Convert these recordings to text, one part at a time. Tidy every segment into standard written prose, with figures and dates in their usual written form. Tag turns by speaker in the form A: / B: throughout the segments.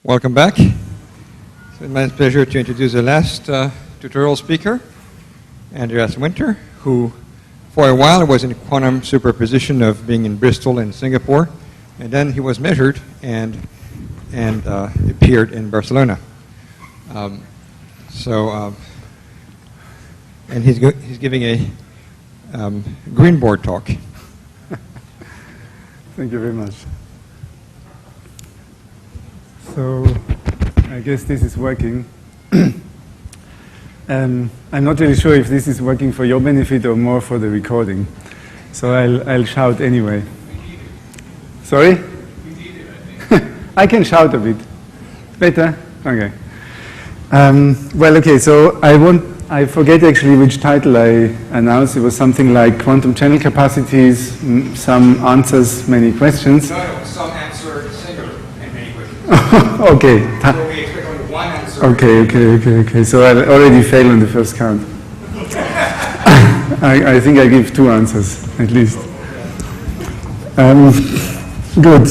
A: Welcome back. It's my pleasure to introduce the last tutorial speaker, Andreas Winter, who for a while was in quantum superposition of being in Bristol and Singapore, and then he was measured and appeared in Barcelona. And he's giving a green board talk.
B: Thank you very much. So, I guess this is working. I'm not really sure if this is working for your benefit or more for the recording. So I'll shout anyway. Sorry?
C: We need it, I think.
B: I can shout a bit. Better? Okay. Well, okay, so I forget actually which title I announced. It was something like quantum channel capacities, some answers, many questions.
C: No, some answer singular and many questions.
B: Okay.
C: So we expect only one answer.
B: Okay. So I already failed on the first count. I think I give 2 answers, at least. Good.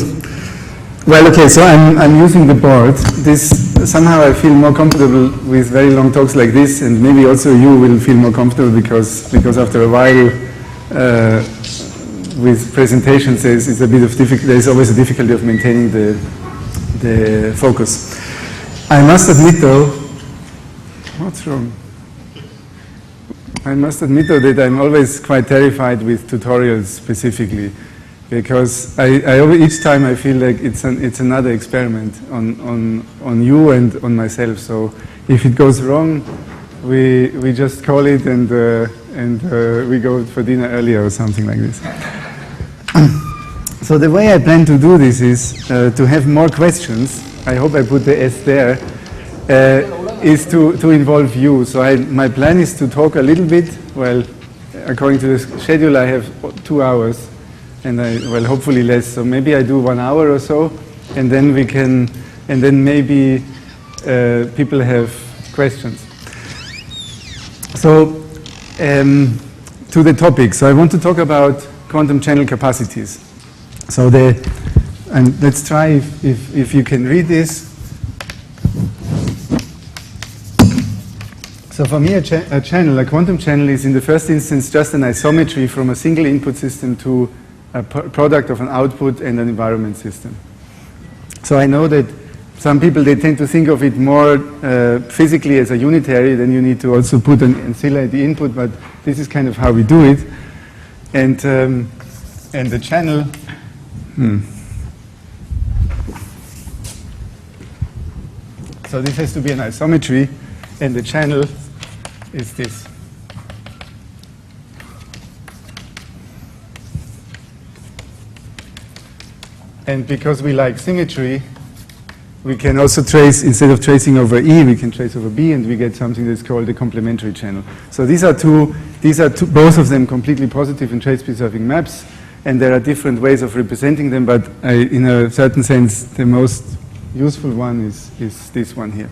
B: Well, okay, so I'm using the board. Somehow I feel more comfortable with very long talks like this, and maybe also you will feel more comfortable because after a while with presentations there's a bit of there's always a difficulty of maintaining the focus. I must admit though, what's wrong? I must admit though that I'm always quite terrified with tutorials specifically, because each time I feel like it's another experiment on you and on myself. So if it goes wrong, we just call it and we go for dinner earlier or something like this. So the way I plan to do this is to have more questions. I hope I put the S there. Is to involve you. So my plan is to talk a little bit. Well, according to the schedule, I have 2 hours. And hopefully less. So maybe I do 1 hour or so, and then maybe people have questions. So to the topic. So I want to talk about quantum channel capacities. So and let's try if you can read this. So for me, a quantum channel is in the first instance just an isometry from a single input system to a product of an output and an environment system. So I know that some people, they tend to think of it more physically as a unitary, then you need to also put an ancillary input, but this is kind of how we do it. And the channel, so this has to be an isometry, and the channel is this. And because we like symmetry, we can also trace, instead of tracing over E, we can trace over B, and we get something that's called a complementary channel. So these are both of them completely positive and trace-preserving maps, and there are different ways of representing them, but in a certain sense, the most useful one is this one here.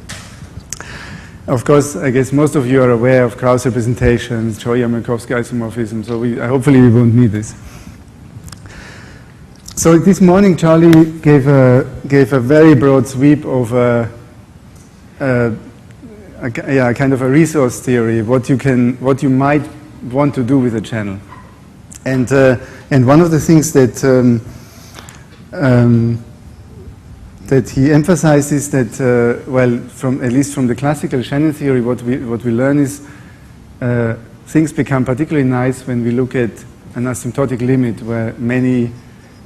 B: Of course, I guess most of you are aware of Krauss representations, Choya-Markovsky isomorphism, so hopefully we won't need this. So this morning, Charlie gave a very broad sweep over kind of a resource theory, what you might want to do with a channel, and one of the things that he emphasized is that at least from the classical Shannon theory, what we learn is things become particularly nice when we look at an asymptotic limit where many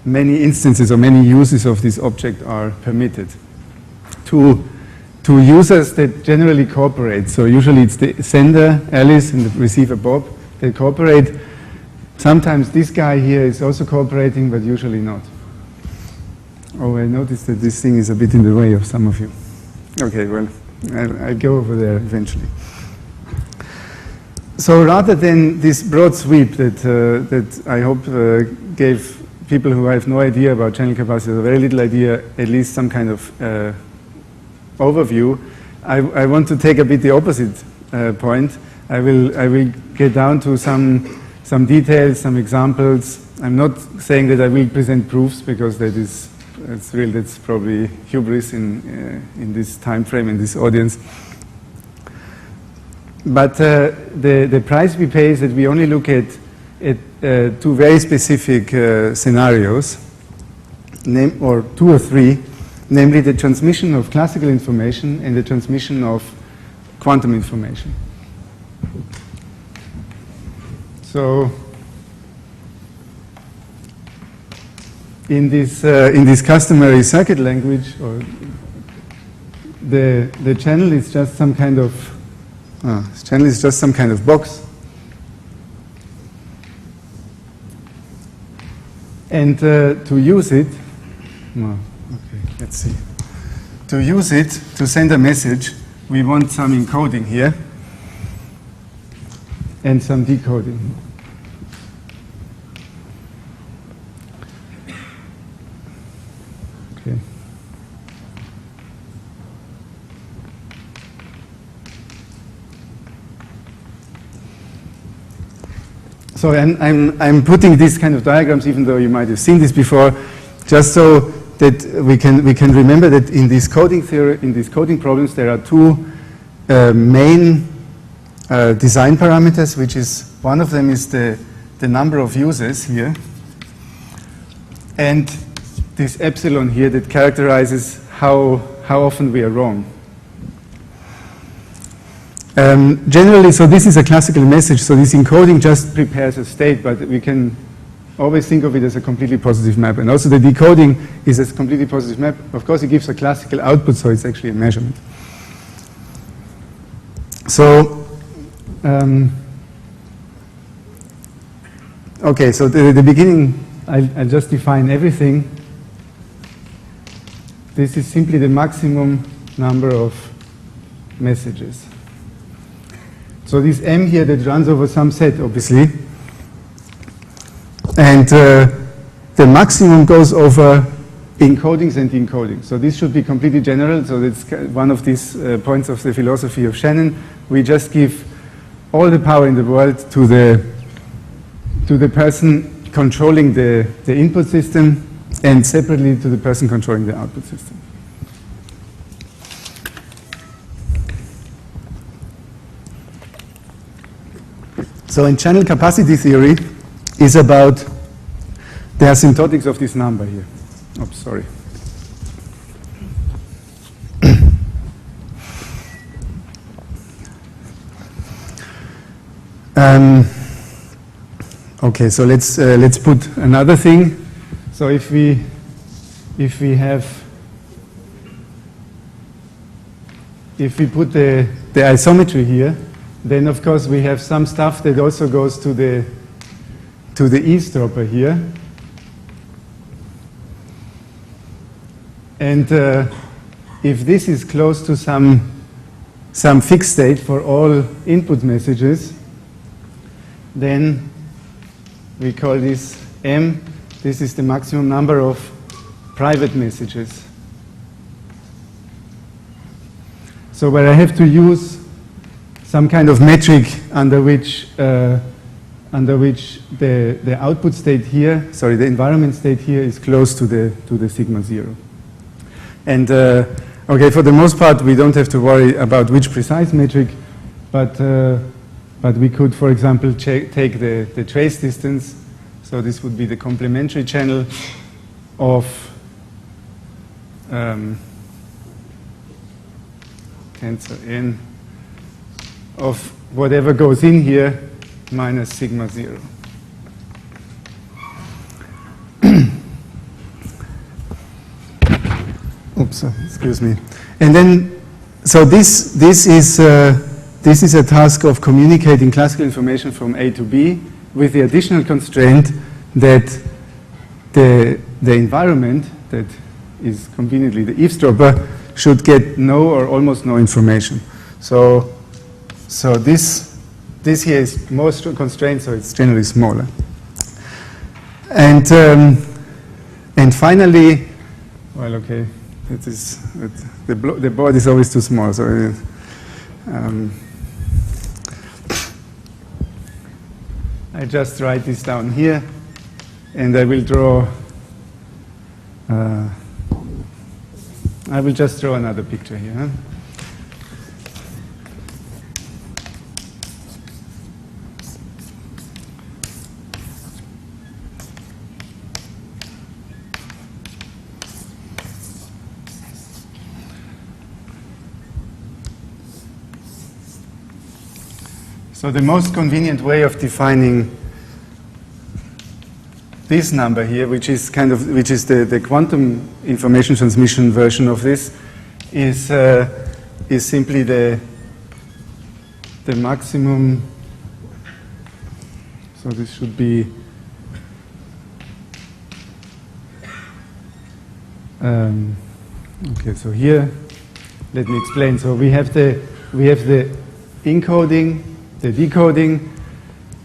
B: instances or many uses of this object are permitted to users that generally cooperate. So usually it's the sender, Alice, and the receiver, Bob, they cooperate. Sometimes this guy here is also cooperating, but usually not. Oh, I noticed that this thing is a bit in the way of some of you. Okay, well, I'll go over there eventually. So rather than this broad sweep that I hope gave people who have no idea about channel capacity, or very little idea, at least some kind of overview, I want to take a bit the opposite point. I will get down to some details, some examples. I'm not saying that I will present proofs, because that is that's probably hubris in this time frame, in this audience. But the price we pay is that we only look at two very specific scenarios, or two or three, namely the transmission of classical information and the transmission of quantum information. So in this customary circuit language, or the channel is just some kind of box, and to use it, let's see. To use it to send a message, we want some encoding here and some decoding. Okay. So I'm putting these kind of diagrams, even though you might have seen this before, just so that we can remember that in this coding theory, in these coding problems, there are two main design parameters, which is, one of them is the number of users here, and this epsilon here that characterizes how often we are wrong. Generally, so this is a classical message, so this encoding just prepares a state, but we can always think of it as a completely positive map. And also the decoding is a completely positive map. Of course, it gives a classical output, so it's actually a measurement. So, okay, so the beginning, I'll just define everything. This is simply the maximum number of messages. So this M here that runs over some set, obviously. And the maximum goes over encodings and decodings. So this should be completely general. So that's one of these points of the philosophy of Shannon. We just give all the power in the world to the person controlling the input system, and separately to the person controlling the output system. So in channel capacity theory is about the asymptotics of this number here. Oops, sorry. Okay, so let's put another thing. So if we put the isometry here, then of course we have some stuff that also goes to the eavesdropper here. And if this is close to some fixed state for all input messages, then we call this M. This is the maximum number of private messages. So where I have to use some kind of metric under which the output state here, sorry, the environment state here is close to the sigma 0. And okay, for the most part, we don't have to worry about which precise metric, but we could, for example, take the trace distance. So this would be the complementary channel of tensor n of whatever goes in here minus sigma 0. Oops, excuse me. And then, so this is a task of communicating classical information from A to B with the additional constraint that the environment that is conveniently the eavesdropper should get no or almost no information. So this here is more constrained, so it's generally smaller. And finally, well, okay, the board is always too small, so I just write this down here, and I will draw I will just draw another picture here. Huh? So the most convenient way of defining this number here, which is the quantum information transmission version of this, is simply the maximum. So this should be okay. So here, let me explain. So we have the encoding, the decoding.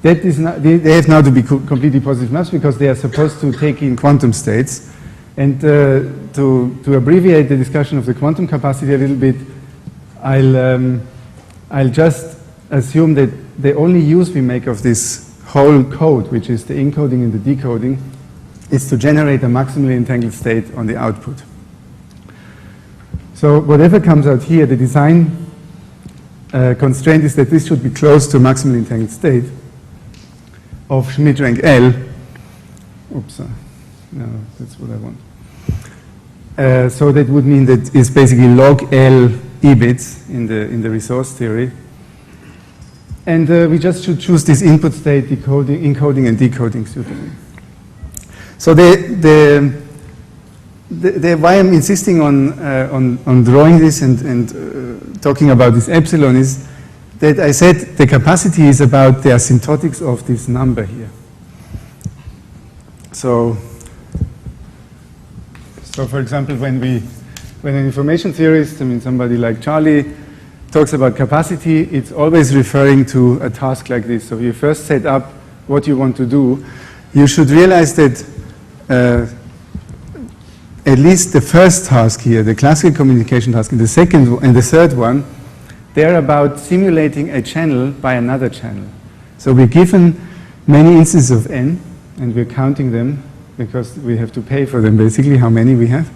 B: That is not, they have now to be completely positive maps because they are supposed to take in quantum states. And to abbreviate the discussion of the quantum capacity a little bit, I'll just assume that the only use we make of this whole code, which is the encoding and the decoding, is to generate a maximally entangled state on the output. So whatever comes out here, the design constraint is that this should be close to a maximally entangled state of Schmidt rank L. Oops, no, that's what I want. So that would mean that it's basically log L E bits in the resource theory. And we just should choose this input state encoding and decoding suitably. So why I'm insisting on drawing this and talking about this epsilon is that I said the capacity is about the asymptotics of this number here. So for example, when an information theorist, I mean somebody like Charlie, talks about capacity, it's always referring to a task like this. So you first set up what you want to do. You should realize that at least the first task here, the classical communication task, and the second and the third one, they're about simulating a channel by another channel. So we're given many instances of n, and we're counting them because we have to pay for them, basically, how many we have.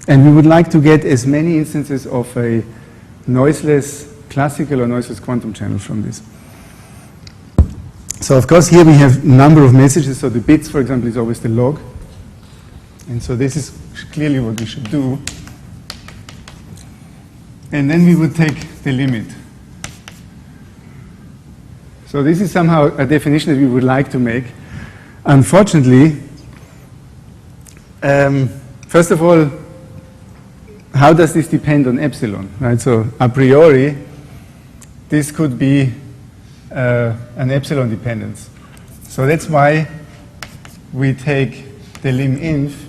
B: And we would like to get as many instances of a noiseless classical or noiseless quantum channel from this. So of course here we have number of messages. So the bits, for example, is always the log. And so this is clearly what we should do. And then we would take the limit. So this is somehow a definition that we would like to make. Unfortunately, first of all, how does this depend on epsilon? Right? So a priori, this could be an epsilon dependence. So that's why we take the lim inf,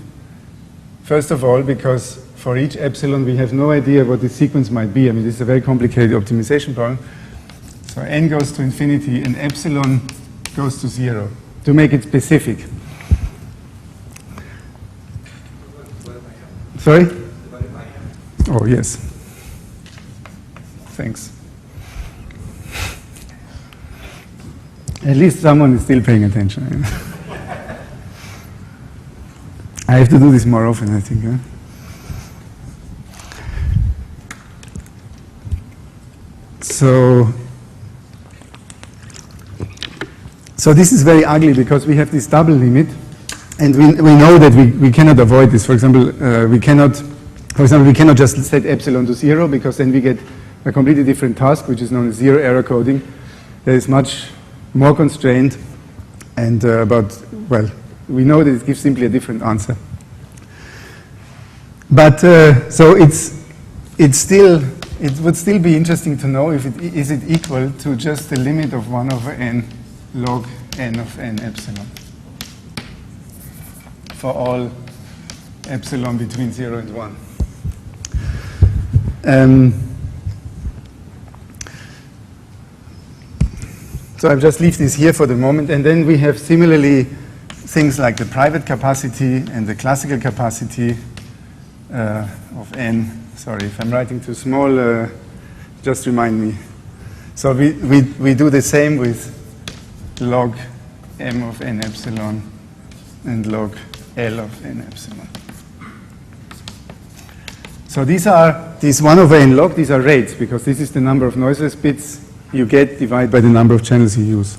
B: first of all, because for each epsilon we have no idea what the sequence might be. I mean, this is a very complicated optimization problem. So n goes to infinity and epsilon goes to 0 to make it specific. Sorry? Oh, yes. Thanks. At least someone is still paying attention. I have to do this more often, I think. Huh? So this is very ugly because we have this double limit, and we know that we cannot avoid this. For example, we cannot just set epsilon to 0 because then we get a completely different task, which is known as zero error coding. That is much more constrained, and well, we know that it gives simply a different answer. But so it would still be interesting to know if is it equal to just the limit of 1 over n log n of n epsilon for all epsilon between 0 and 1. So I'll just leave this here for the moment, and then we have similarly things like the private capacity and the classical capacity of n. Sorry, if I'm writing too small, just remind me. So we do the same with log m of n epsilon and log L of n epsilon. So these 1 over n log, these are rates, because this is the number of noiseless bits you get divided by the number of channels you use.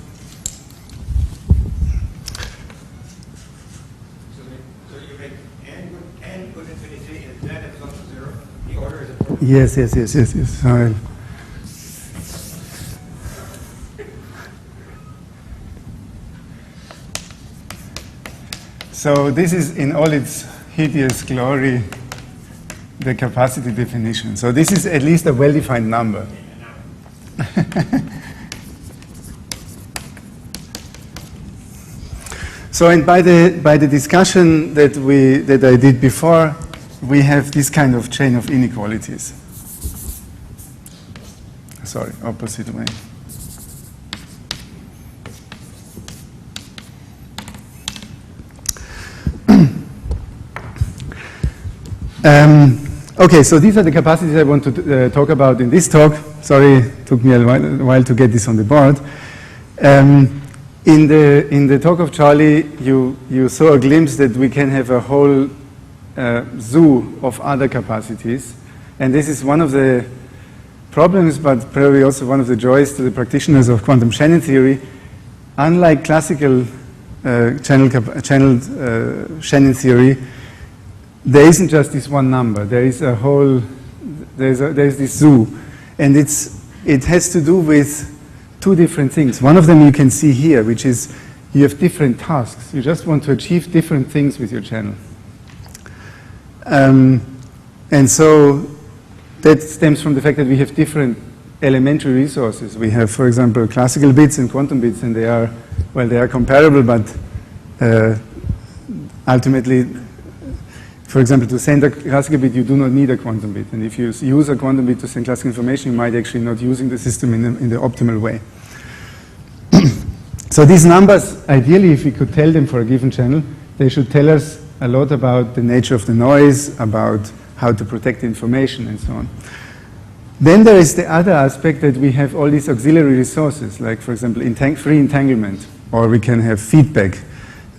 C: So you make n good infinity and then epsilon to 0. The order is important.
B: Yes. Sorry. So this is in all its hideous glory the capacity definition. So this is at least a well-defined number. So, and by the discussion that I did before, we have this kind of chain of inequalities. Sorry, opposite way. Okay, so these are the capacities I want to talk about in this talk. Sorry, it took me a while to get this on the board. In the talk of Charlie, you saw a glimpse that we can have a whole zoo of other capacities. And this is one of the problems, but probably also one of the joys to the practitioners of quantum Shannon theory. Unlike classical channeled Shannon theory, there isn't just this one number. There is a whole, there's this zoo. And it has to do with two different things. One of them you can see here, which is you have different tasks. You just want to achieve different things with your channel. And so that stems from the fact that we have different elementary resources. We have, for example, classical bits and quantum bits, and they are comparable, but ultimately, for example, to send a classical bit, you do not need a quantum bit. And if you use a quantum bit to send classical information, you might actually not using the system in the optimal way. So these numbers, ideally, if we could tell them for a given channel, they should tell us a lot about the nature of the noise, about how to protect the information, and so on. Then there is the other aspect that we have all these auxiliary resources, like, for example, free entanglement, or we can have feedback.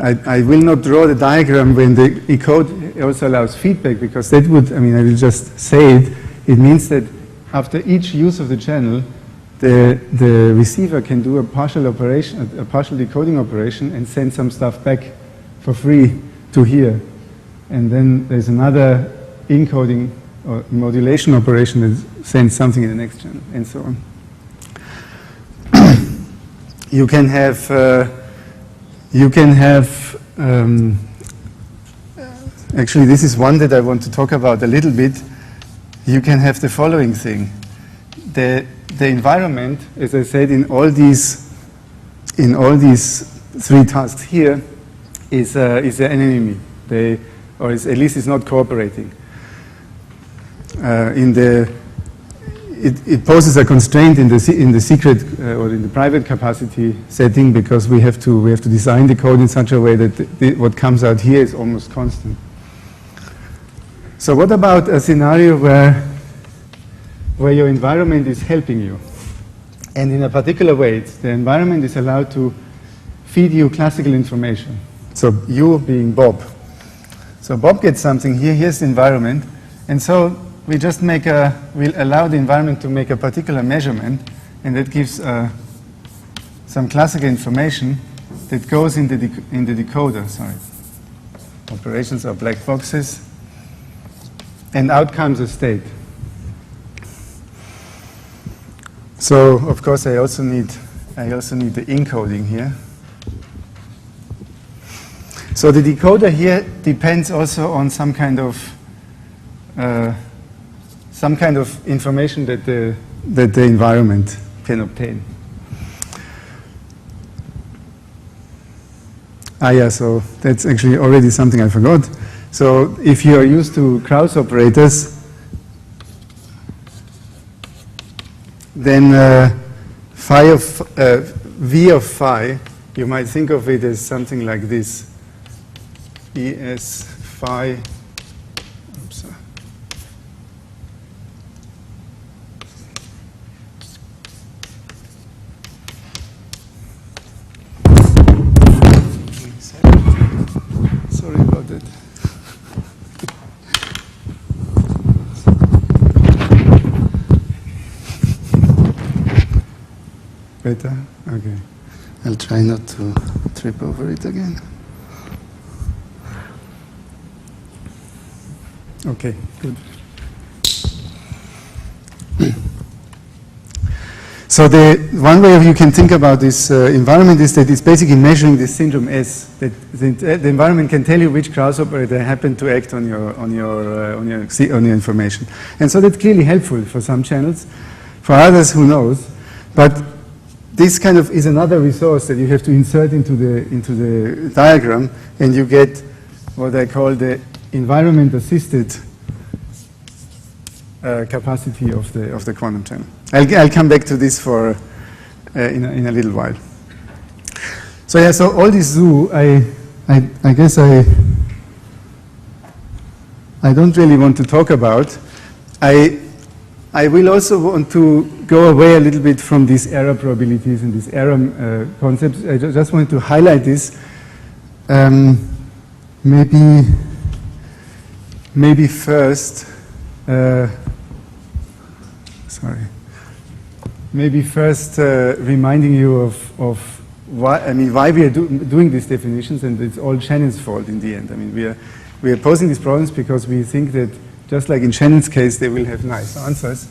B: I will not draw the diagram when the E-code also allows feedback, because that would, I will just say it. It means that after each use of the channel, the receiver can do a partial operation, a partial decoding operation, and send some stuff back for free to here. And then there's another encoding or modulation operation that sends something in the next channel, and so on. You can have, actually this is one that I want to talk about a little bit. You can have the following thing. The environment, as I said, in all these three tasks here is an enemy. Or at least it's not cooperating. It poses a constraint in the secret or in the private capacity setting, because we have to design the code in such a way that what comes out here is almost constant. So what about a scenario where your environment is helping you, and in a particular way, the environment is allowed to feed you classical information. So you being Bob. So Bob gets something here. Here's the environment, and so we just we'll allow the environment to make a particular measurement, and that gives some classical information that goes in the decoder. Sorry, operations are black boxes, and out comes a state. So of course I also need the encoding here. So the decoder here depends also on some kind of information that the environment can obtain. Yeah, so that's actually already something I forgot. So if you are used to Krauss operators, then V of phi, you might think of it as something like this. ES phi, oops. Sorry about that. better? Okay. I'll try not to trip over it again. Okay, good. So the one way you can think about this environment is that it's basically measuring the syndrome S. That the environment can tell you which Krauss operator happened to act on your information, and so that's clearly helpful for some channels. For others, who knows? But this kind of is another resource that you have to insert into the diagram, and you get what I call the environment-assisted capacity of the quantum channel. I'll come back to this for in a little while. So yeah, so all this zoo, I guess I don't really want to talk about. I will also want to go away a little bit from these error probabilities and these error concepts. I just wanted to highlight this. Maybe first. Maybe first reminding you of why we are doing these definitions, and it's all Shannon's fault in the end. I mean, we are posing these problems because we think that, just like in Shannon's case, they will have nice answers.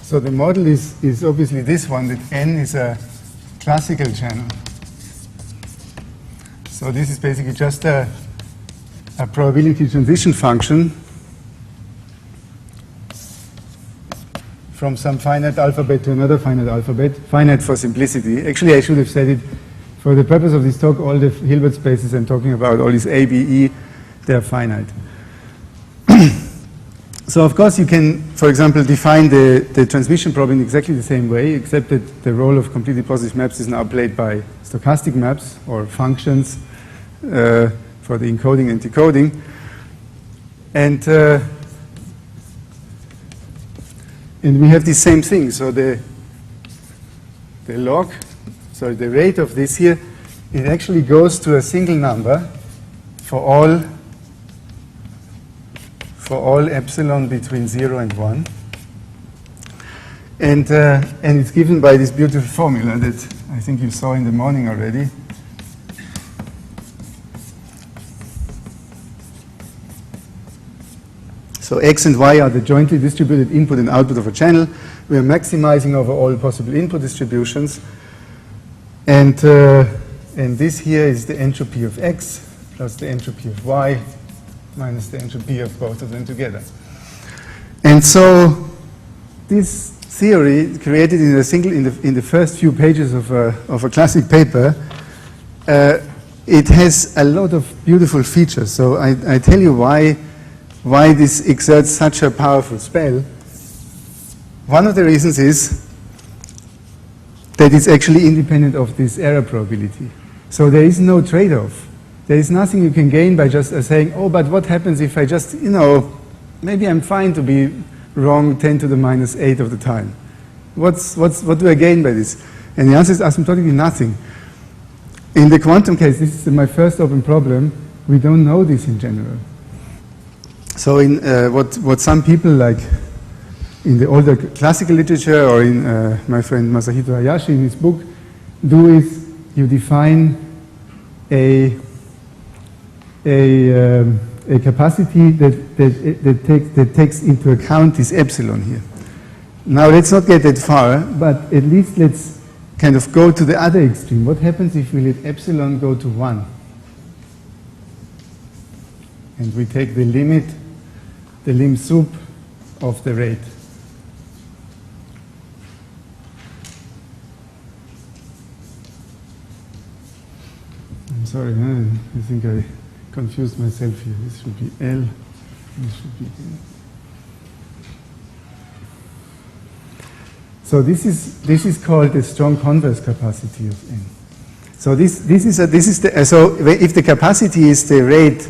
B: So the model is obviously this one, that n is a classical channel. So this is basically just a probability transition function from some finite alphabet to another finite alphabet, finite for simplicity. Actually, I should have said it, for the purpose of this talk, all the Hilbert spaces I'm talking about, all these A, B, E, they're finite. So of course you can, for example, define the transmission problem in exactly the same way, except that the role of completely positive maps is now played by stochastic maps or functions for the encoding and decoding. And we have the same thing. So the log, so the rate of this here, it actually goes to a single number for all epsilon between 0 and 1. And it's given by this beautiful formula that I think you saw in the morning already. So X and Y are the jointly distributed input and output of a channel. We are maximizing over all possible input distributions. And this here is the entropy of X plus the entropy of Y minus the entropy of both of them together. And so this theory, created in a single in the first few pages of a classic paper, it has a lot of beautiful features. So I tell you why this exerts such a powerful spell. One of the reasons is that it's actually independent of this error probability. So there is no trade-off. There is nothing you can gain by just saying, oh, but what happens if I just, maybe I'm fine to be wrong 10 to the minus 8 of the time. What do I gain by this? And the answer is asymptotically nothing. In the quantum case, this is my first open problem, we don't know this in general. So in what some people, like in the older classical literature, or in my friend Masahito Hayashi in his book, do is you define a capacity that takes into account this epsilon here. Now let's not get that far, but at least let's kind of go to the other extreme. What happens if we let epsilon go to 1? And we take the limit, the lim sup of the rate. I'm sorry, I think I confused myself here. This should be L, this should be N. So this is called the strong converse capacity of N. So so if the capacity is the rate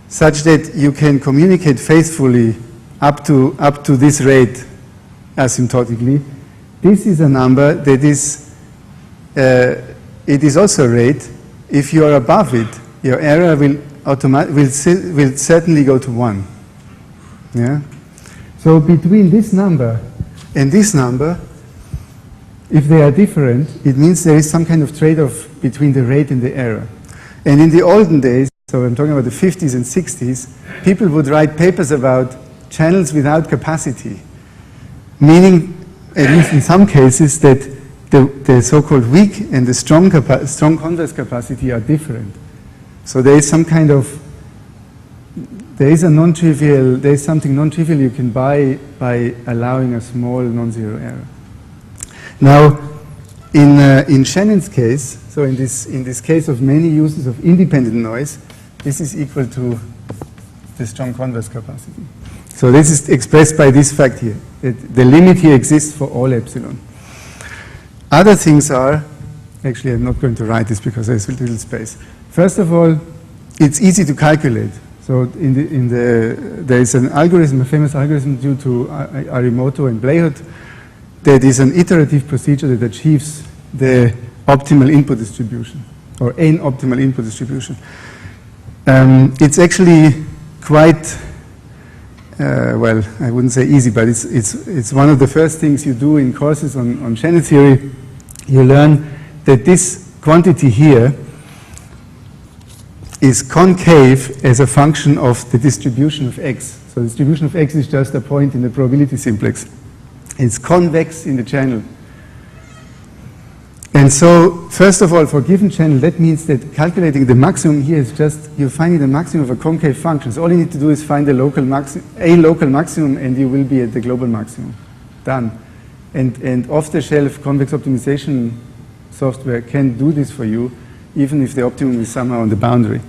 B: such that you can communicate faithfully up to this rate asymptotically, this is a number that is it is also a rate. If you are above it, your error will will certainly go to 1. Yeah? So between this number and this number, if they are different, it means there is some kind of trade-off between the rate and the error. And in the olden days, so I'm talking about the 50s and 60s, people would write papers about channels without capacity, meaning, at least in some cases, that the so-called weak and the strong converse capacity are different. So there is some kind of, there is something non-trivial you can buy by allowing a small non-zero error. Now, in Shannon's case, so in this case of many uses of independent noise, this is equal to the strong converse capacity. So this is expressed by this fact here, that the limit here exists for all epsilon. Other things are, actually I'm not going to write this because there's a little space. First of all, it's easy to calculate. So there is an algorithm, a famous algorithm due to Arimoto and Bleyhut, that is an iterative procedure that achieves the optimal input distribution, or an optimal input distribution. It's actually quite, well, I wouldn't say easy, but it's one of the first things you do in courses on Shannon theory. You learn that this quantity here is concave as a function of the distribution of x. So the distribution of x is just a point in the probability simplex. It's convex in the channel. And so, first of all, for a given channel, that means that calculating the maximum here is just, you're finding the maximum of a concave function. So all you need to do is find a local maximum, and you will be at the global maximum. Done. And off-the-shelf convex optimization software can do this for you, even if the optimum is somehow on the boundary.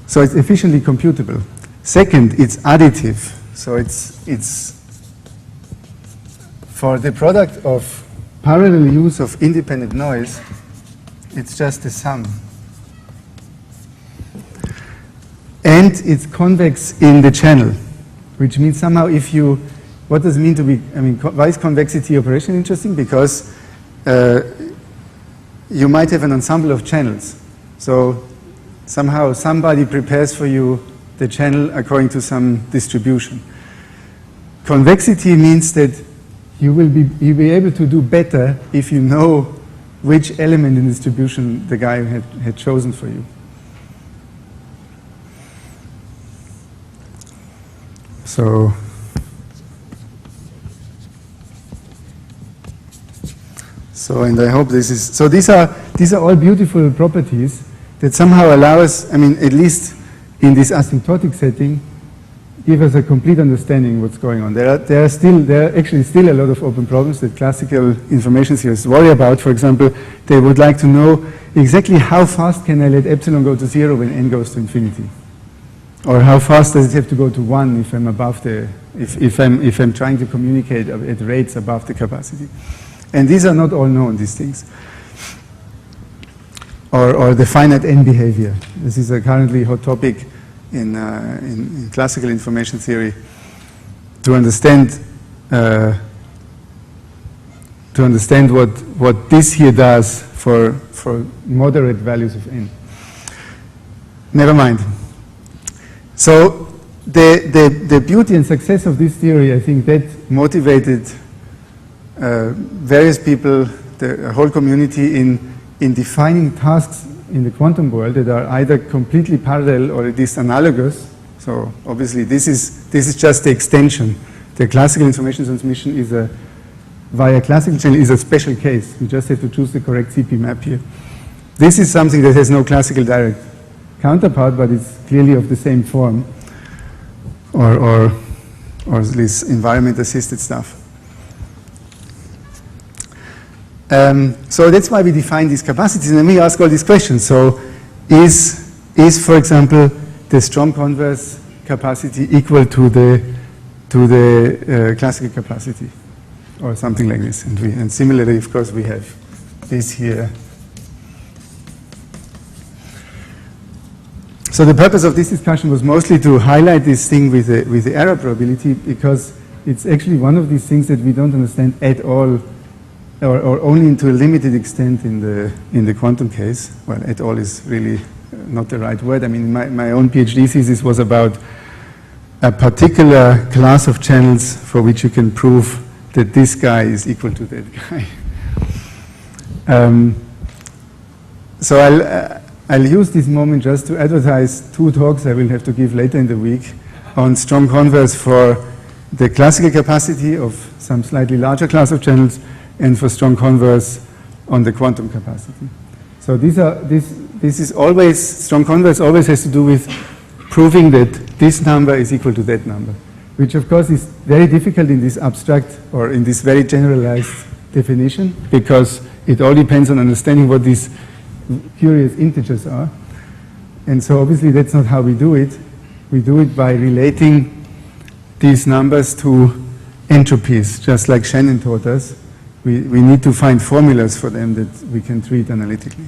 B: So it's efficiently computable. Second, it's additive. So it's for the product of parallel use of independent noise, it's just the sum. And it's convex in the channel, which means somehow if you, what does it mean to be, I mean, why is convexity operation interesting? Because you might have an ensemble of channels. So somehow somebody prepares for you the channel according to some distribution. Convexity means that you'll be able to do better if you know which element in distribution the guy had chosen for you. So and I hope this is, so these are all beautiful properties that somehow allow us, I mean, at least in this asymptotic setting, give us a complete understanding of what's going on. There are actually still a lot of open problems that classical information theorists worry about. For example, they would like to know exactly how fast can I let epsilon go to 0 when n goes to infinity? Or how fast does it have to go to 1 if I'm above the, if I'm trying to communicate at rates above the capacity? And these are not all known, these things. Or the finite n behavior. This is a currently hot topic in classical information theory to understand what this here does for moderate values of n. Never mind. So the beauty and success of this theory, I think, that motivated various people, the whole community, in defining tasks in the quantum world that are either completely parallel or at least analogous. So obviously this is just the extension. The classical information transmission is via classical channel is a special case. You just have to choose the correct CP map here. This is something that has no classical direct counterpart, but it's clearly of the same form, or at least environment assisted stuff. So that's why we define these capacities, and then we ask all these questions. So is for example, the strong converse capacity equal to the classical capacity, or something like this? And similarly, of course, we have this here. So the purpose of this discussion was mostly to highlight this thing with the error probability, because it's actually one of these things that we don't understand at all, or only to a limited extent in the quantum case. Well, at all is really not the right word. I mean, my own PhD thesis was about a particular class of channels for which you can prove that this guy is equal to that guy. So I'll use this moment just to advertise 2 talks I will have to give later in the week on strong converse for the classical capacity of some slightly larger class of channels and for strong converse on the quantum capacity. So this is always, strong converse always has to do with proving that this number is equal to that number, which of course is very difficult in this abstract or in this very generalized definition, because it all depends on understanding what these curious integers are. And so obviously that's not how we do it. We do it by relating these numbers to entropies, just like Shannon taught us. We need to find formulas for them that we can treat analytically.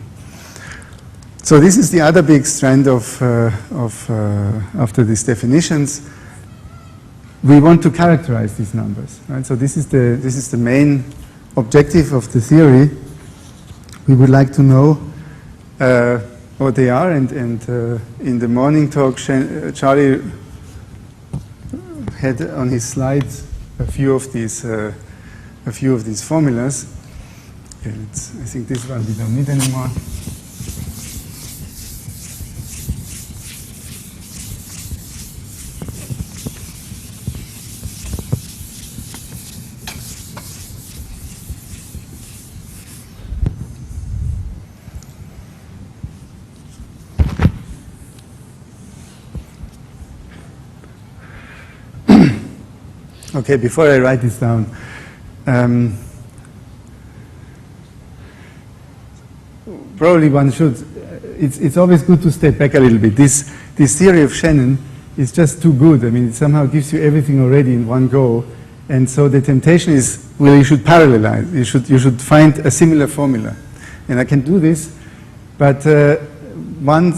B: So this is the other big strand after these definitions. We want to characterize these numbers, right? So this is the main objective of the theory. We would like to know what they are, and in the morning talk, Charlie had on his slides a few of these formulas. Okay, I think this one we don't need anymore. Okay, before I write this down, probably one should, it's always good to step back a little bit. This theory of Shannon is just too good. I mean, it somehow gives you everything already in one go. And so the temptation is, well, you should parallelize. You should find a similar formula. And I can do this, but one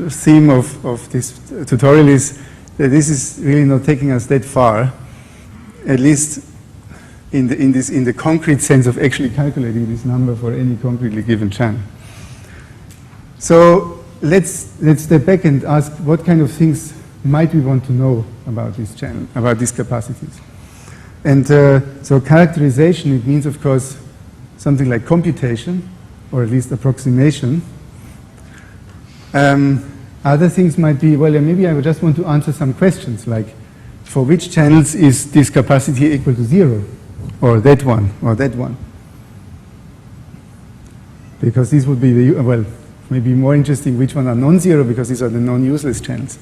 B: theme of this tutorial is that this is really not taking us that far, at least in the concrete sense of actually calculating this number for any concretely given channel. So let's step back and ask what kind of things might we want to know about this channel, about these capacities. And so characterization, it means, of course, something like computation, or at least approximation. Other things might be, well, maybe I would just want to answer some questions, like, for which channels is this capacity equal to 0? Or that one, or that one? Because these would be the, well, maybe more interesting which one are non-zero, because these are the non-useless channels.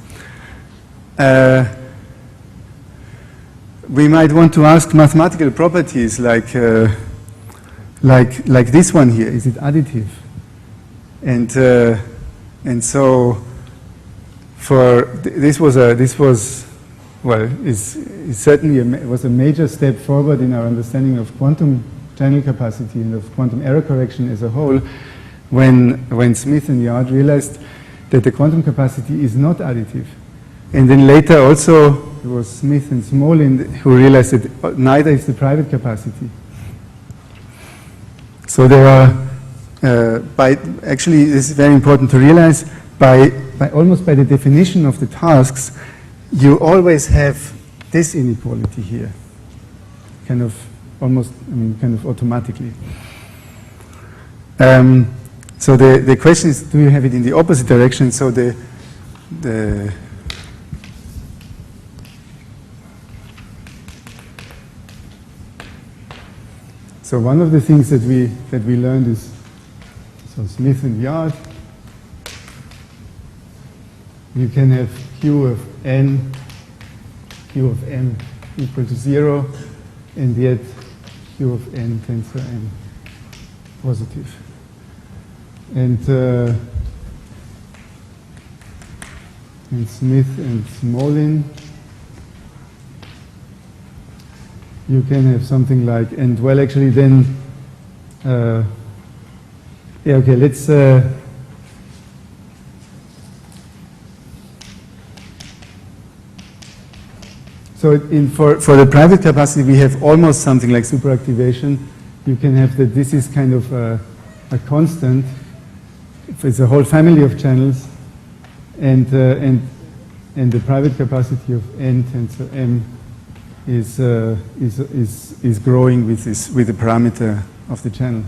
B: We might want to ask mathematical properties like this one here. Is it additive? And so this was well, it's certainly was a major step forward in our understanding of quantum channel capacity and of quantum error correction as a whole, when Smith and Yard realized that the quantum capacity is not additive. And then later also it was Smith and Smolin who realized that neither is the private capacity. So there are, actually this is very important to realize, almost by the definition of the tasks, you always have this inequality here, kind of almost, kind of automatically. So the question is, do you have it in the opposite direction? So so one of the things that we learned is, so Smith and Yard, you can have Q of m equal to 0, and yet Q of n tensor n positive. And Smith and Smolin, you can have something like, and well, actually then, yeah, okay, let's, so for the private capacity, we have almost something like superactivation. You can have that this is kind of a constant, it's a whole family of channels, and the private capacity of n tensor m is growing with the parameter of the channel.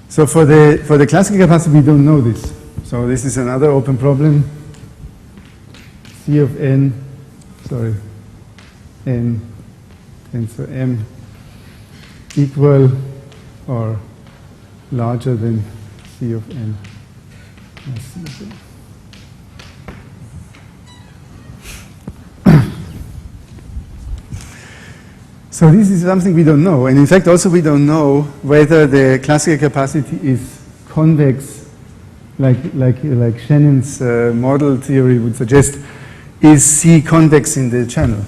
B: So for the classical capacity, we don't know this. So this is another open problem. C of n, n tensor m equal or larger than C of n plus C of n. So this is something we don't know, and in fact also we don't know whether the classical capacity is convex, like Shannon's model theory would suggest. Is C convex in the channel?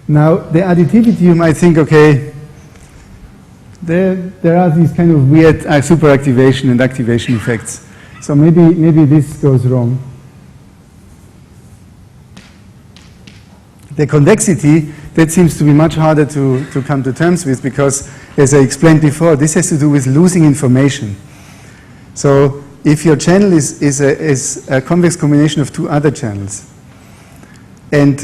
B: Now the additivity, you might think, okay, there are these kind of weird superactivation and activation effects. So maybe this goes wrong. The convexity, that seems to be much harder to come to terms with, because, as I explained before, this has to do with losing information. So if your channel is a convex combination of two other channels, and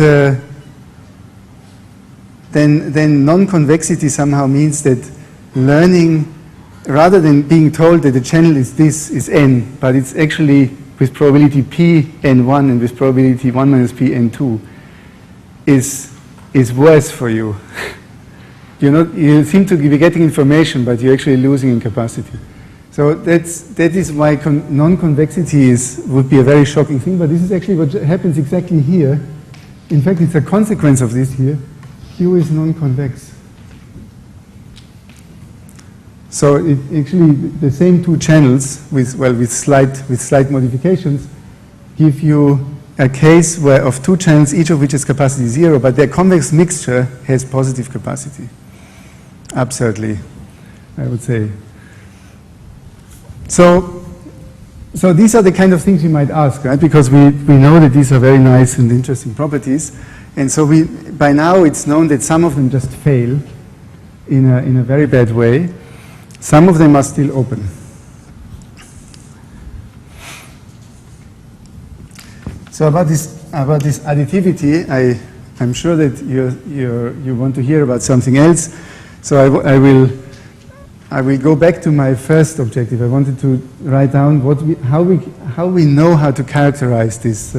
B: then non-convexity somehow means that learning, rather than being told that the channel is n, but it's actually with probability p n1 and with probability 1 minus p n2, is worse for you. You seem to be getting information, but you're actually losing in capacity. So that is why non-convexity would be a very shocking thing, but this is actually what happens exactly here. In fact, it's a consequence of this here. Q is non-convex. So actually the same two channels with slight modifications give you a case of two channels, each of which is capacity 0, but their convex mixture has positive capacity. Absurdly, I would say. So these are the kind of things you might ask, right? Because we know that these are very nice and interesting properties, and so by now it's known that some of them just fail in a very bad way. Some of them are still open. So about this additivity, I'm sure that you want to hear about something else. So I will go back to my first objective. I wanted to write down how we know how to characterize this.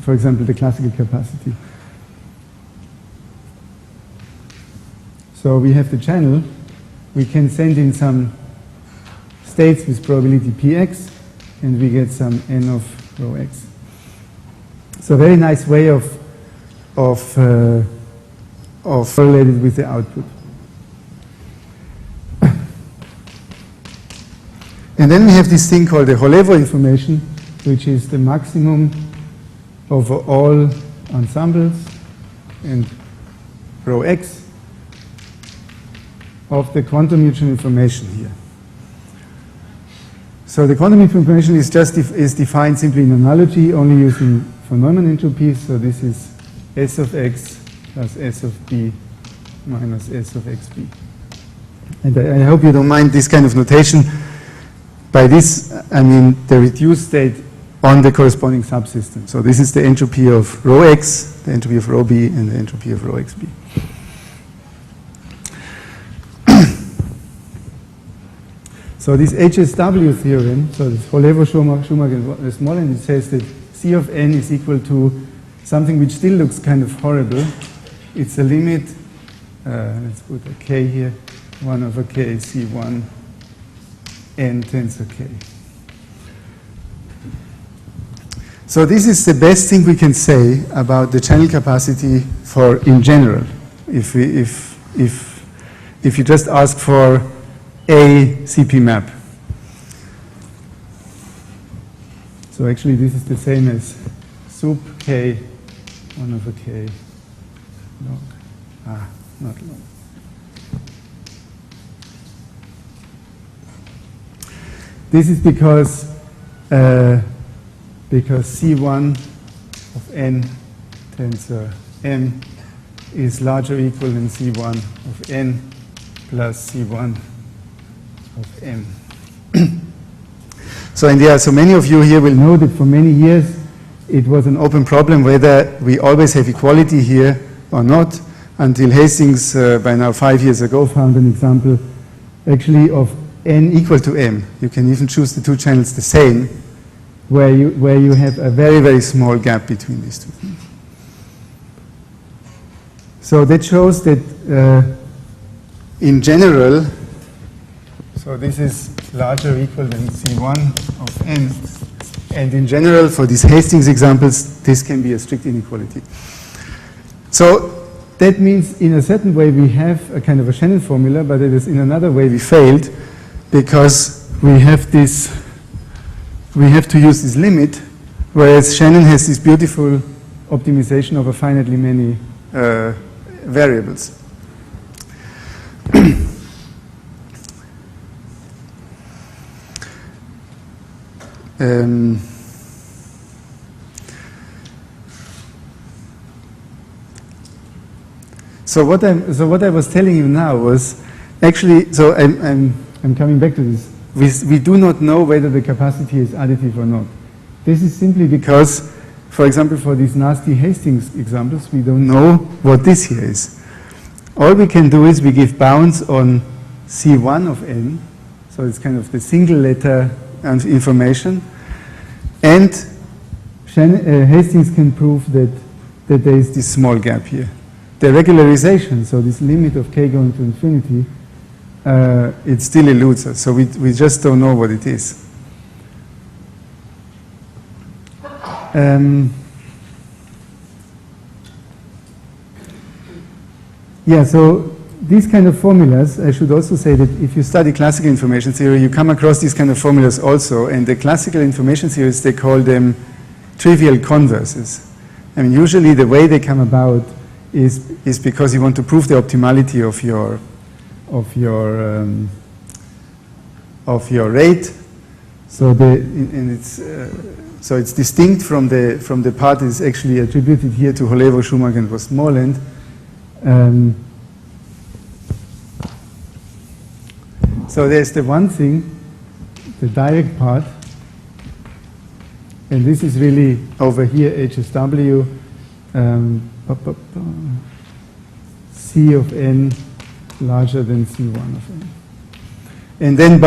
B: For example, the classical capacity. So we have the channel. We can send in some states with probability px, and we get some n of rho x. So a very nice way of correlated with the output. And then we have this thing called the Holevo information, which is the maximum over all ensembles and rho x of the quantum mutual information here. So the quantum mutual information is defined simply in analogy, only using von Neumann entropies. So this is S of x plus S of b minus S of xb. And I hope you don't mind this kind of notation. By this, I mean the reduced state on the corresponding subsystem. So this is the entropy of rho x, the entropy of rho b, and the entropy of rho xb. So this HSW theorem, so this Holevo-Schumacher-Smolin, it says that C of n is equal to something which still looks kind of horrible. It's a limit, let's put a k here, 1 over k C1 n tensor k. So this is the best thing we can say about the channel capacity for in general. If you just ask for a CP map. So actually this is the same as sup k 1 over k log, not log. This is because C1 of n tensor m is larger or equal than C1 of n plus C1 of M. So many of you here will know that for many years it was an open problem whether we always have equality here or not, until Hastings, by now 5 years ago, found an example actually of n equal to m. You can even choose the two channels the same, where you have a very, very small gap between these two things. So that shows that in general, so this is larger or equal than C1 of n, and in general, for these Hastings examples, this can be a strict inequality. So that means in a certain way we have a kind of a Shannon formula, but it is in another way we failed, because we have to use this limit, whereas Shannon has this beautiful optimization over finitely many variables. So what I was telling you now was actually, so I'm coming back to this. We do not know whether the capacity is additive or not. This is simply because, for example, for these nasty Hastings examples, we don't know what this here is. All we can do is we give bounds on C1 of n, so it's kind of the single letter information, and Hastings can prove that there is this small gap here. The regularization, so this limit of k going to infinity, it still eludes us, so we just don't know what it is. Yeah, so these kind of formulas, I should also say that if you study classical information theory, you come across these kind of formulas also, and the classical information theorists, they call them trivial converses. I mean, usually the way they come about is because you want to prove the optimality of your rate. So so it's distinct from the part that is actually attributed here to Holevo, Schumacher, and Westmoreland. So there's the one thing, the direct part, and this is really over here HSW, C of n larger than C1 of n. And then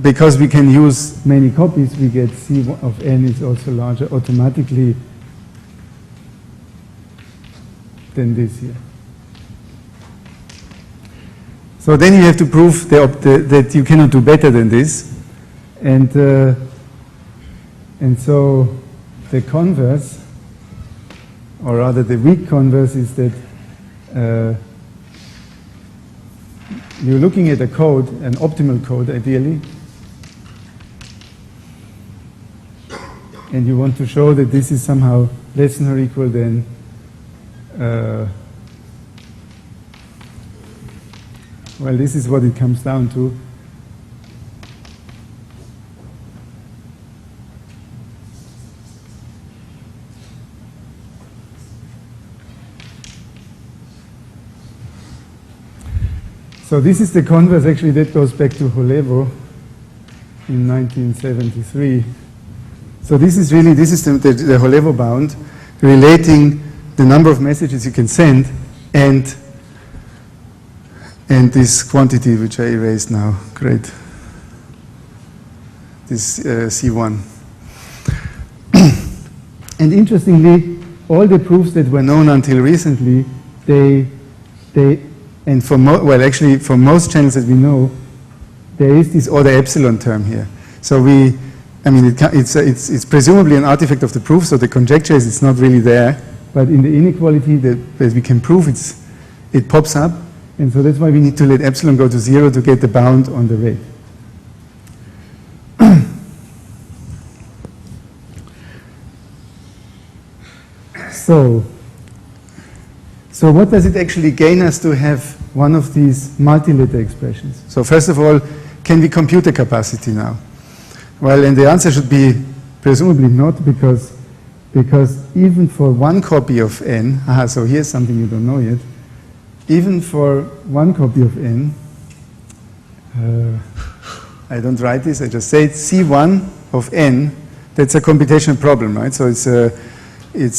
B: because we can use many copies, we get C of n is also larger automatically than this here. So then you have to prove that you cannot do better than this. And so the converse, or rather the weak converse, is that you're looking at a code, an optimal code ideally, and you want to show that this is somehow less than or equal than well, this is what it comes down to. So this is the converse, actually, that goes back to Holevo in 1973. So this is the Holevo bound relating the number of messages you can send and this quantity which I erased now. Great. This C1. And interestingly, all the proofs that were known until recently, and for most channels that we know, there is this order epsilon term here. So it's presumably an artifact of the proof, so the conjecture is it's not really there, but in the inequality that we can prove it pops up, and so that's why we need to let epsilon go to 0 to get the bound on the rate. So what does it actually gain us to have one of these multi-letter expressions? So first of all, can we compute the capacity now? Well, and the answer should be presumably not, because even for one copy of n, so here's something you don't know yet, even for one copy of n, I don't write this, I just say it, C1 of n, that's a computational problem, right? So it's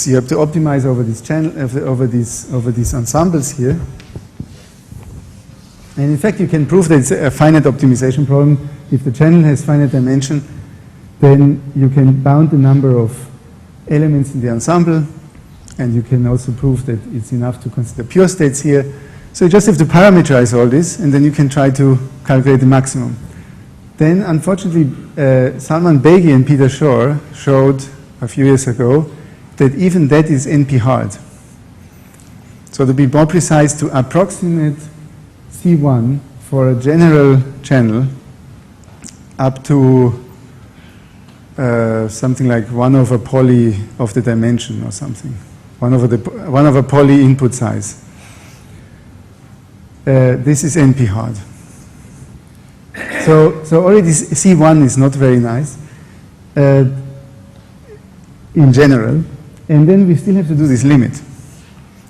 B: you have to optimize over this channel, over these ensembles here. And in fact, you can prove that it's a finite optimization problem. If the channel has finite dimension, then you can bound the number of elements in the ensemble, and you can also prove that it's enough to consider pure states here. So you just have to parameterize all this, and then you can try to calculate the maximum. Then, unfortunately, Salman Beghi and Peter Shor showed a few years ago that even that is NP-hard. So to be more precise, to approximate C1 for a general channel up to something like 1 over poly of the dimension or something, 1 over poly input size. This is NP-hard. So already C1 is not very nice in general, and then we still have to do this limit.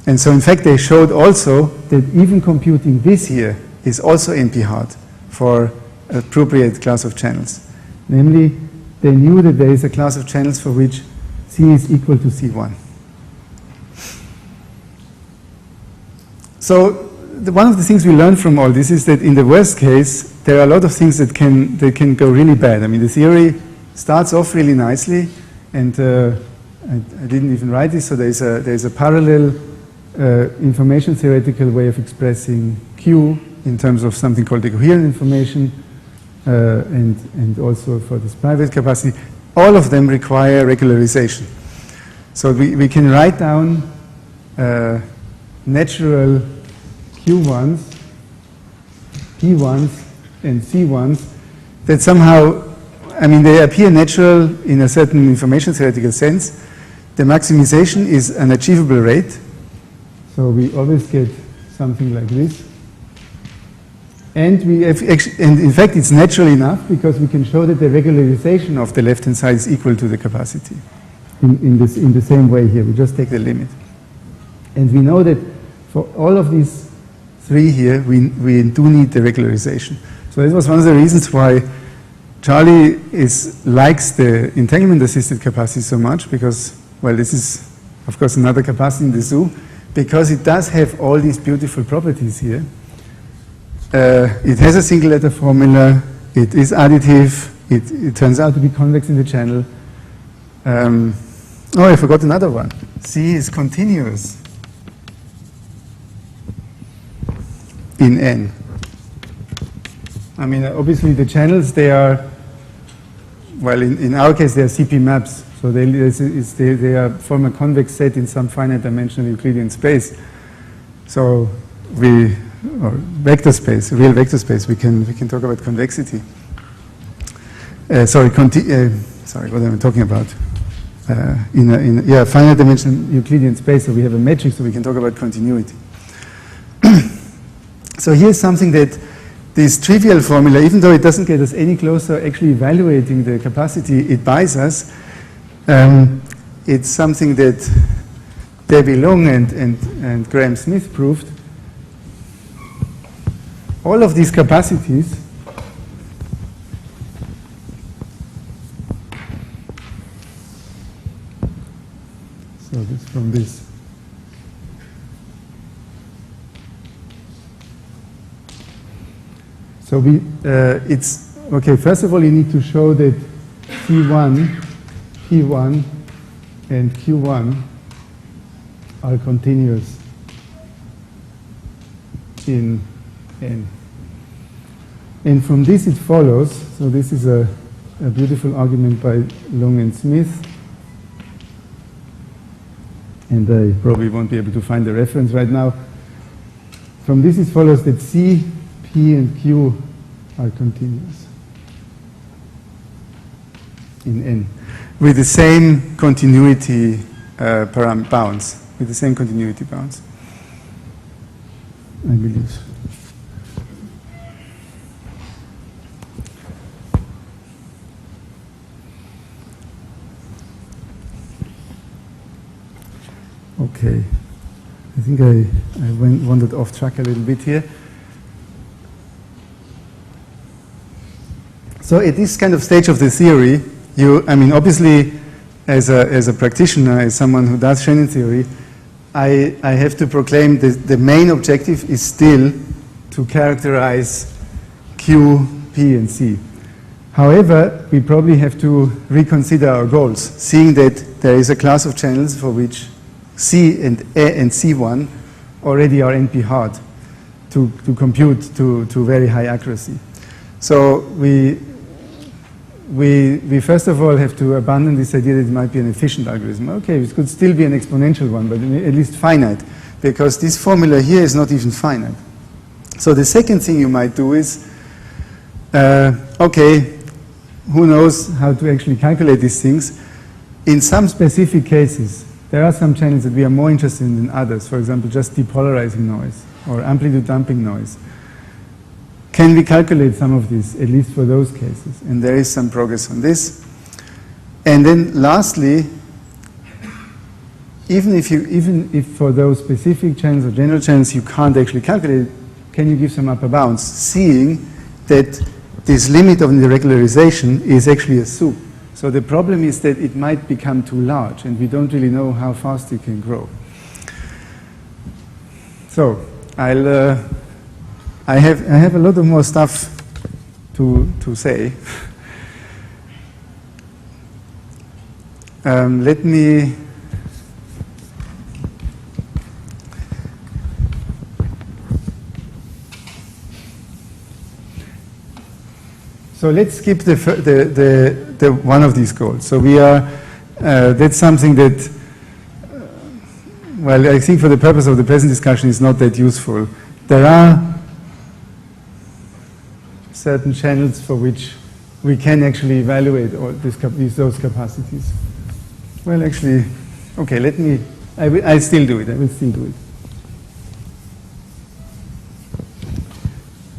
B: And so in fact they showed also that even computing this here is also NP-hard for appropriate class of channels. Namely, they knew that there is a class of channels for which C is equal to C1. So one of the things we learned from all this is that in the worst case, there are a lot of things that can go really bad. I mean, the theory starts off really nicely, and I didn't even write this, so there's a parallel information theoretical way of expressing Q in terms of something called the coherent information, and also for this private capacity. All of them require regularization. So we can write down natural Q1s, P1s, and C1s that somehow, I mean, they appear natural in a certain information theoretical sense. The maximization is an achievable rate. So we always get something like this. And and in fact, it's natural enough because we can show that the regularization of the left-hand side is equal to the capacity in the same way here. We just take the limit. And we know that for all of these three here, we do need the regularization. So this was one of the reasons why Charlie likes the entanglement-assisted capacity so much, because, well, this is, of course, another capacity in the zoo, because it does have all these beautiful properties here. It has a single letter formula, it is additive, it turns out to be convex in the channel. Oh, I forgot another one. C is continuous in N. I mean, obviously the channels, they are, well, in our case, they are CP maps. So they form a convex set in some finite dimensional Euclidean space. So or vector space, real vector space, we can talk about convexity. Sorry, what am I talking about? Finite dimensional Euclidean space, so we have a metric, so we can talk about continuity. So here's something that this trivial formula, even though it doesn't get us any closer actually evaluating the capacity it buys us, it's something that Debbie Long and Graham Smith proved. All of these capacities so this from this. So it's okay. First of all, you need to show that P1, P1, and Q1 are continuous in N. And from this it follows, so this is a beautiful argument by Long and Smith, and I probably won't be able to find the reference right now. From this it follows that C, P, and Q are continuous in N with the same continuity bounds, I believe. Okay, I think I wandered off track a little bit here. So at this kind of stage of the theory, obviously, as a practitioner, as someone who does Shannon theory, I have to proclaim that the main objective is still to characterize Q, P, and C. However, we probably have to reconsider our goals, seeing that there is a class of channels for which C and A and C1 already are NP hard to compute to very high accuracy. So we first of all have to abandon this idea that it might be an efficient algorithm. Okay, it could still be an exponential one, but at least finite, because this formula here is not even finite. So the second thing you might do is, okay, who knows how to actually calculate these things? In some specific cases, there are some channels that we are more interested in than others. For example, just depolarizing noise or amplitude damping noise. Can we calculate some of this, at least for those cases? And there is some progress on this. And then lastly, even if for those specific channels or general channels you can't actually calculate, can you give some upper bounds, seeing that this limit of deregularization is actually a soup. So the problem is that it might become too large, and we don't really know how fast it can grow. So I have a lot of more stuff to say. Let me So let's skip the one of these goals. So we are that's something that well, I think for the purpose of the present discussion is not that useful. There are certain channels for which we can actually evaluate all those capacities. Well, actually, okay, I'll still do it. I will still do it.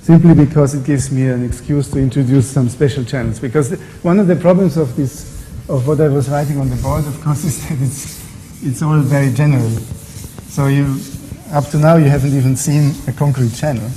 B: Simply because it gives me an excuse to introduce some special channels. Because one of the problems of what I was writing on the board, of course, is that it's all very general. So up to now, you haven't even seen a concrete channel.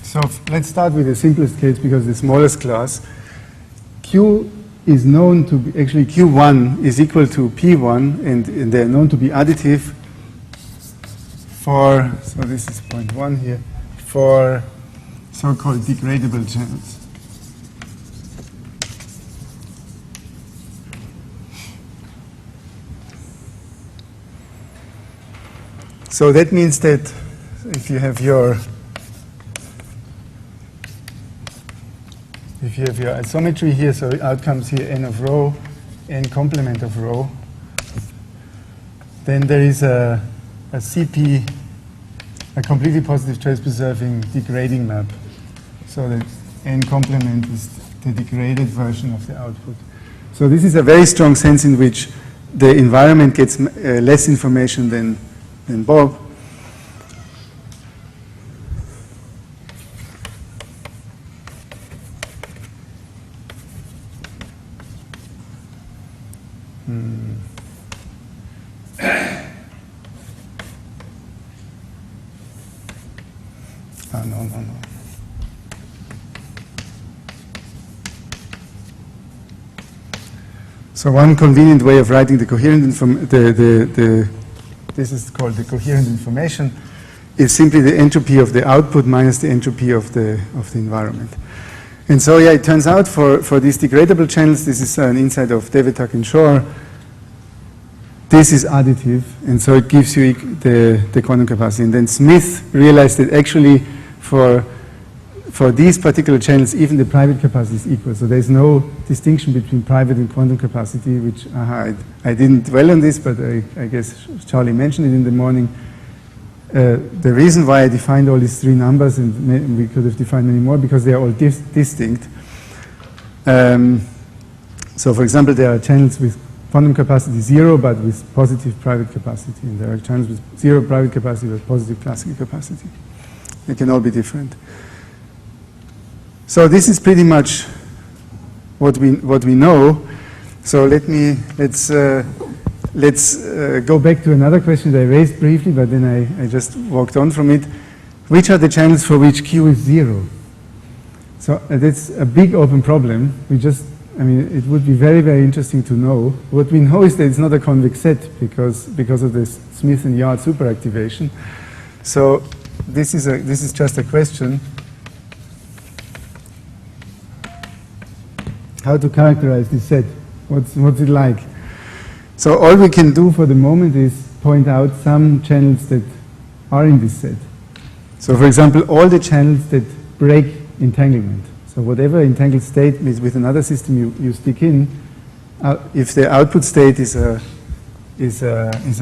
B: So let's start with the simplest case because the smallest class. Q is known to be, actually Q1 is equal to P1 and they're known to be additive for, so this is point 1 here, for so-called degradable channels. So that means that if you have your isometry here, so out comes here n of rho, n complement of rho, then there is a CP, a completely positive trace preserving degrading map. So that n complement is the degraded version of the output. So this is a very strong sense in which the environment gets less information than Bob. No. So one convenient way of writing the coherent this is called the coherent information, is simply the entropy of the output minus the entropy of the environment. And so yeah, it turns out for these degradable channels, this is an insight of Devetak and Shor, this is additive, and so it gives you the quantum capacity. And then Smith realized that actually for these particular channels, even the private capacity is equal. So there's no distinction between private and quantum capacity, which I didn't dwell on this, but I guess Charlie mentioned it in the morning. The reason why I defined all these three numbers, and we could have defined many more, because they are all distinct. So for example, there are channels with quantum capacity 0 but with positive private capacity, and there are channels with 0 private capacity but positive classical capacity. They can all be different. So this is pretty much what we know. So let's go back to another question that I raised briefly, but then I just walked on from it. Which are the channels for which Q is 0? So that's a big open problem. It would be very, very interesting to know. What we know is that it's not a convex set because of this Smith and Yard superactivation. So this is just a question. How to characterize this set? What's it like? So all we can do for the moment is point out some channels that are in this set. So for example, all the channels that break entanglement. So whatever entangled state with another system you stick in, if the output state is a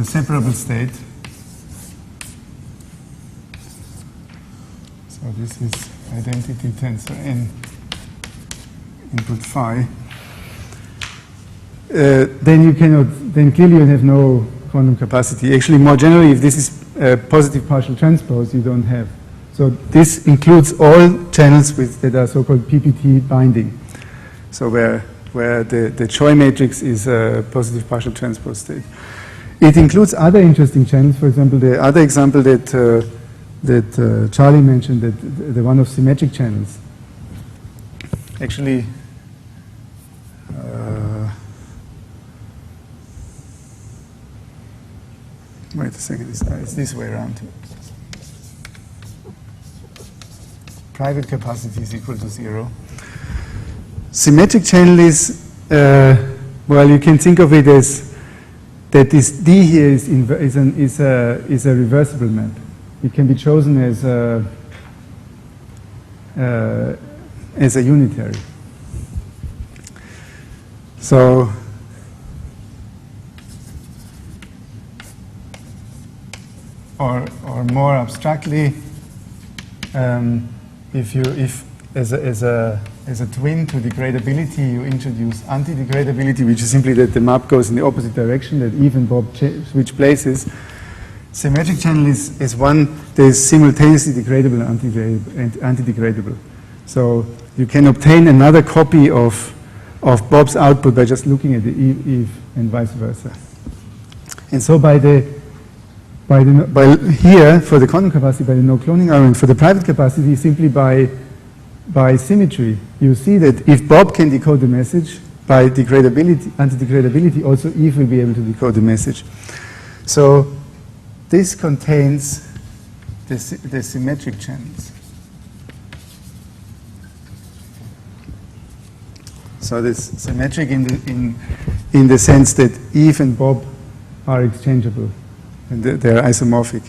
B: separable state. So this is identity tensor N input phi. Then clearly you have no quantum capacity. Actually, more generally, if this is a positive partial transpose, you don't have. So this includes all channels that are so-called PPT binding. So where the Choi matrix is a positive partial transpose state. It includes other interesting channels. For example, the other example that Charlie mentioned, the one of symmetric channels. Actually, wait a second, it's this way around. Private capacity is equal to 0. Symmetric channel is, well, you can think of it as that this D here is a reversible map. It can be chosen as a unitary. So or more abstractly, if as a twin to degradability you introduce anti-degradability, which is simply that the map goes in the opposite direction, that Eve and Bob switch places. Symmetric channel is one that is simultaneously degradable and anti-degradable. So you can obtain another copy of Bob's output by just looking at the Eve and vice versa. And so by here, for the quantum capacity, by the no cloning argument, for the private capacity, simply by symmetry, you see that if Bob can decode the message, by degradability, anti-degradability, also Eve will be able to decode the message. So this contains the symmetric channels. So this symmetric in the sense that Eve and Bob are exchangeable. And they're isomorphic.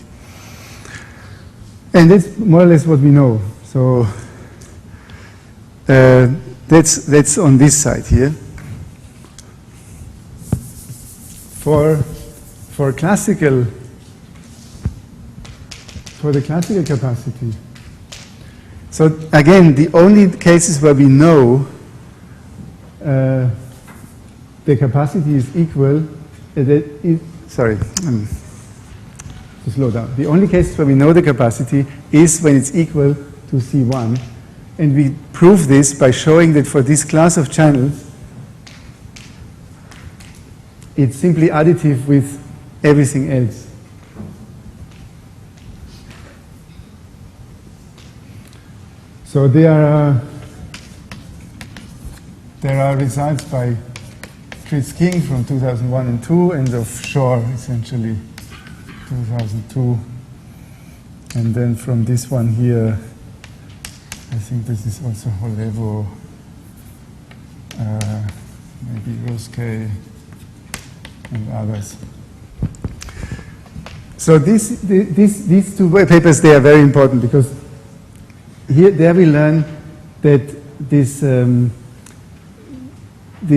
B: And that's more or less what we know. So that's on this side here. For the classical capacity. So again, the only cases where we know the capacity is equal, to slow down. The only cases where we know the capacity is when it's equal to C1. And we prove this by showing that for this class of channels, it's simply additive with everything else. So there are results by Chris King from 2001 and 2, and of Shore, essentially, 2002. And then from this one here, I think this is also Holevo, maybe Roske and others. So these two papers, they are very important because there we learn that this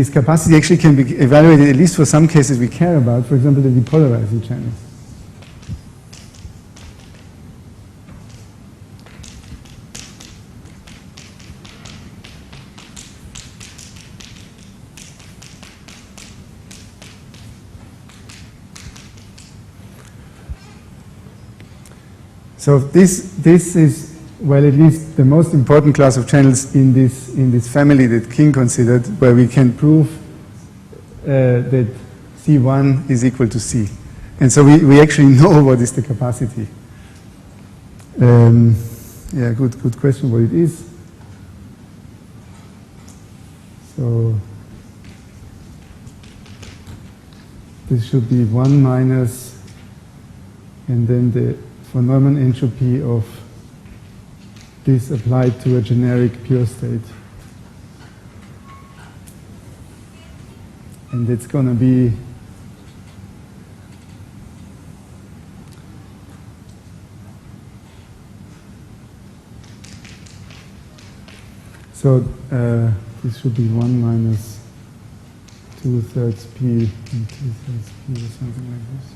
B: capacity actually can be evaluated, at least for some cases we care about, for example, the depolarizing channels. So this is, well, at least the most important class of channels in this family that King considered, where we can prove that C1 is equal to C. And so we actually know what is the capacity. Yeah, good question what it is. So this should be 1 minus, and then the von Neumann entropy of this applied to a generic pure state. And it's going to be so this should be 1 minus 2/3 p and 2/3 p or something like this.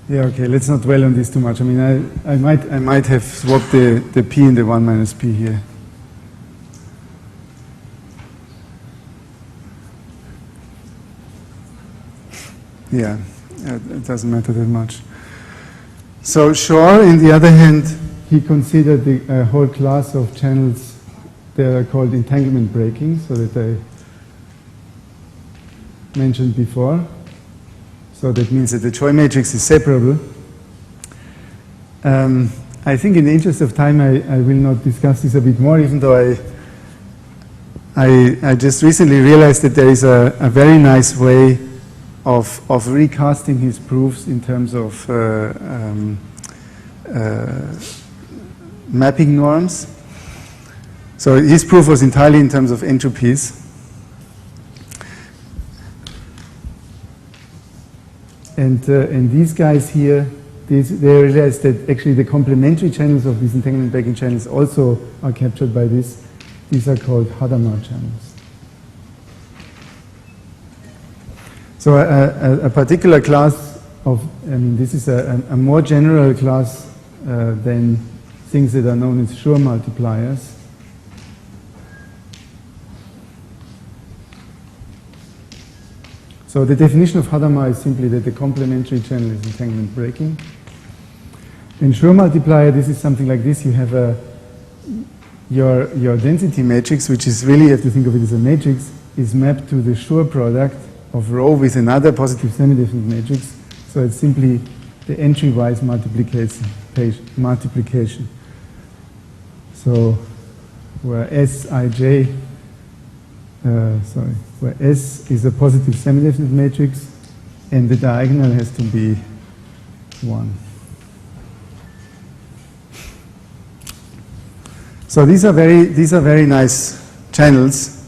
B: Yeah, okay, let's not dwell on this too much. I mean, I might have swapped the p and the 1 minus p here. Yeah, it doesn't matter that much. So Shor, on the other hand, he considered a whole class of channels that are called entanglement breaking, so that I mentioned before. So that means that the Choi matrix is separable. I think in the interest of time, I will not discuss this a bit more, even though I just recently realized that there is a very nice way of recasting his proofs in terms of mapping norms. So his proof was entirely in terms of entropies. And these guys here, they realized that actually the complementary channels of these entanglement breaking channels also are captured by this. These are called Hadamard channels. So a particular class of, I mean, this is a more general class than things that are known as Schur multipliers. So the definition of Hadamard is simply that the complementary channel is entanglement breaking. In Schur multiplier, this is something like this. You have your density matrix, which is really, you have to think of it as a matrix, is mapped to the Schur product of rho with another positive semi-definite matrix. So it's simply the entry-wise multiplication. So where Sij, where S is a positive semi-definite matrix, and the diagonal has to be 1. So these are very nice channels.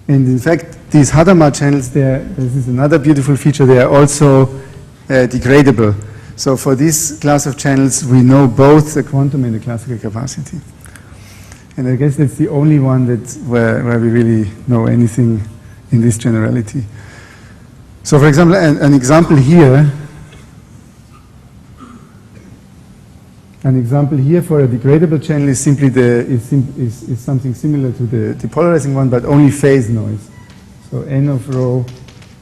B: And in fact, these Hadamard channels, this is another beautiful feature, they are also degradable. So for this class of channels, we know both the quantum and the classical capacity. And I guess that's the only one where we really know anything in this generality. So for example, an example here for a degradable channel is simply is something similar to the depolarizing one, but only phase noise. So n of rho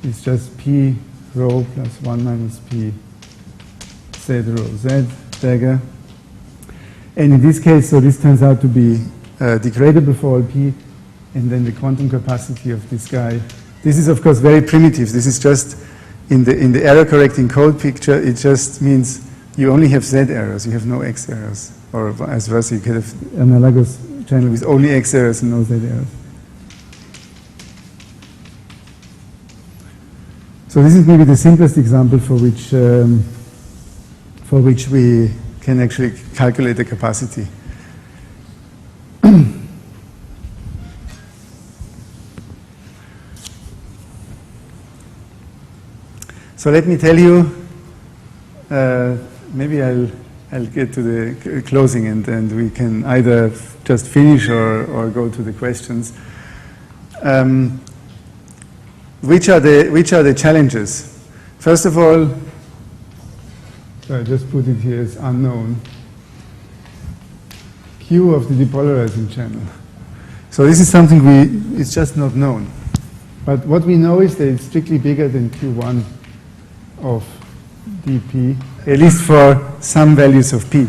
B: is just p rho plus 1 minus p z rho z dagger. And in this case, so this turns out to be degradable for all p, and then the quantum capacity of this guy. This is of course very primitive. This is just in the error correcting code picture. It just means you only have z errors. You have no x errors, or vice versa. You can have an analogous channel with only x errors and no z errors. So this is maybe the simplest example for which we can actually calculate the capacity. So let me tell you, maybe I'll get to the closing, and we can either just finish or go to the questions. which are the challenges? First of all, so I just put it here as unknown. Q of the depolarizing channel. So this is something it's just not known. But what we know is that it's strictly bigger than Q1 of dp, at least for some values of p.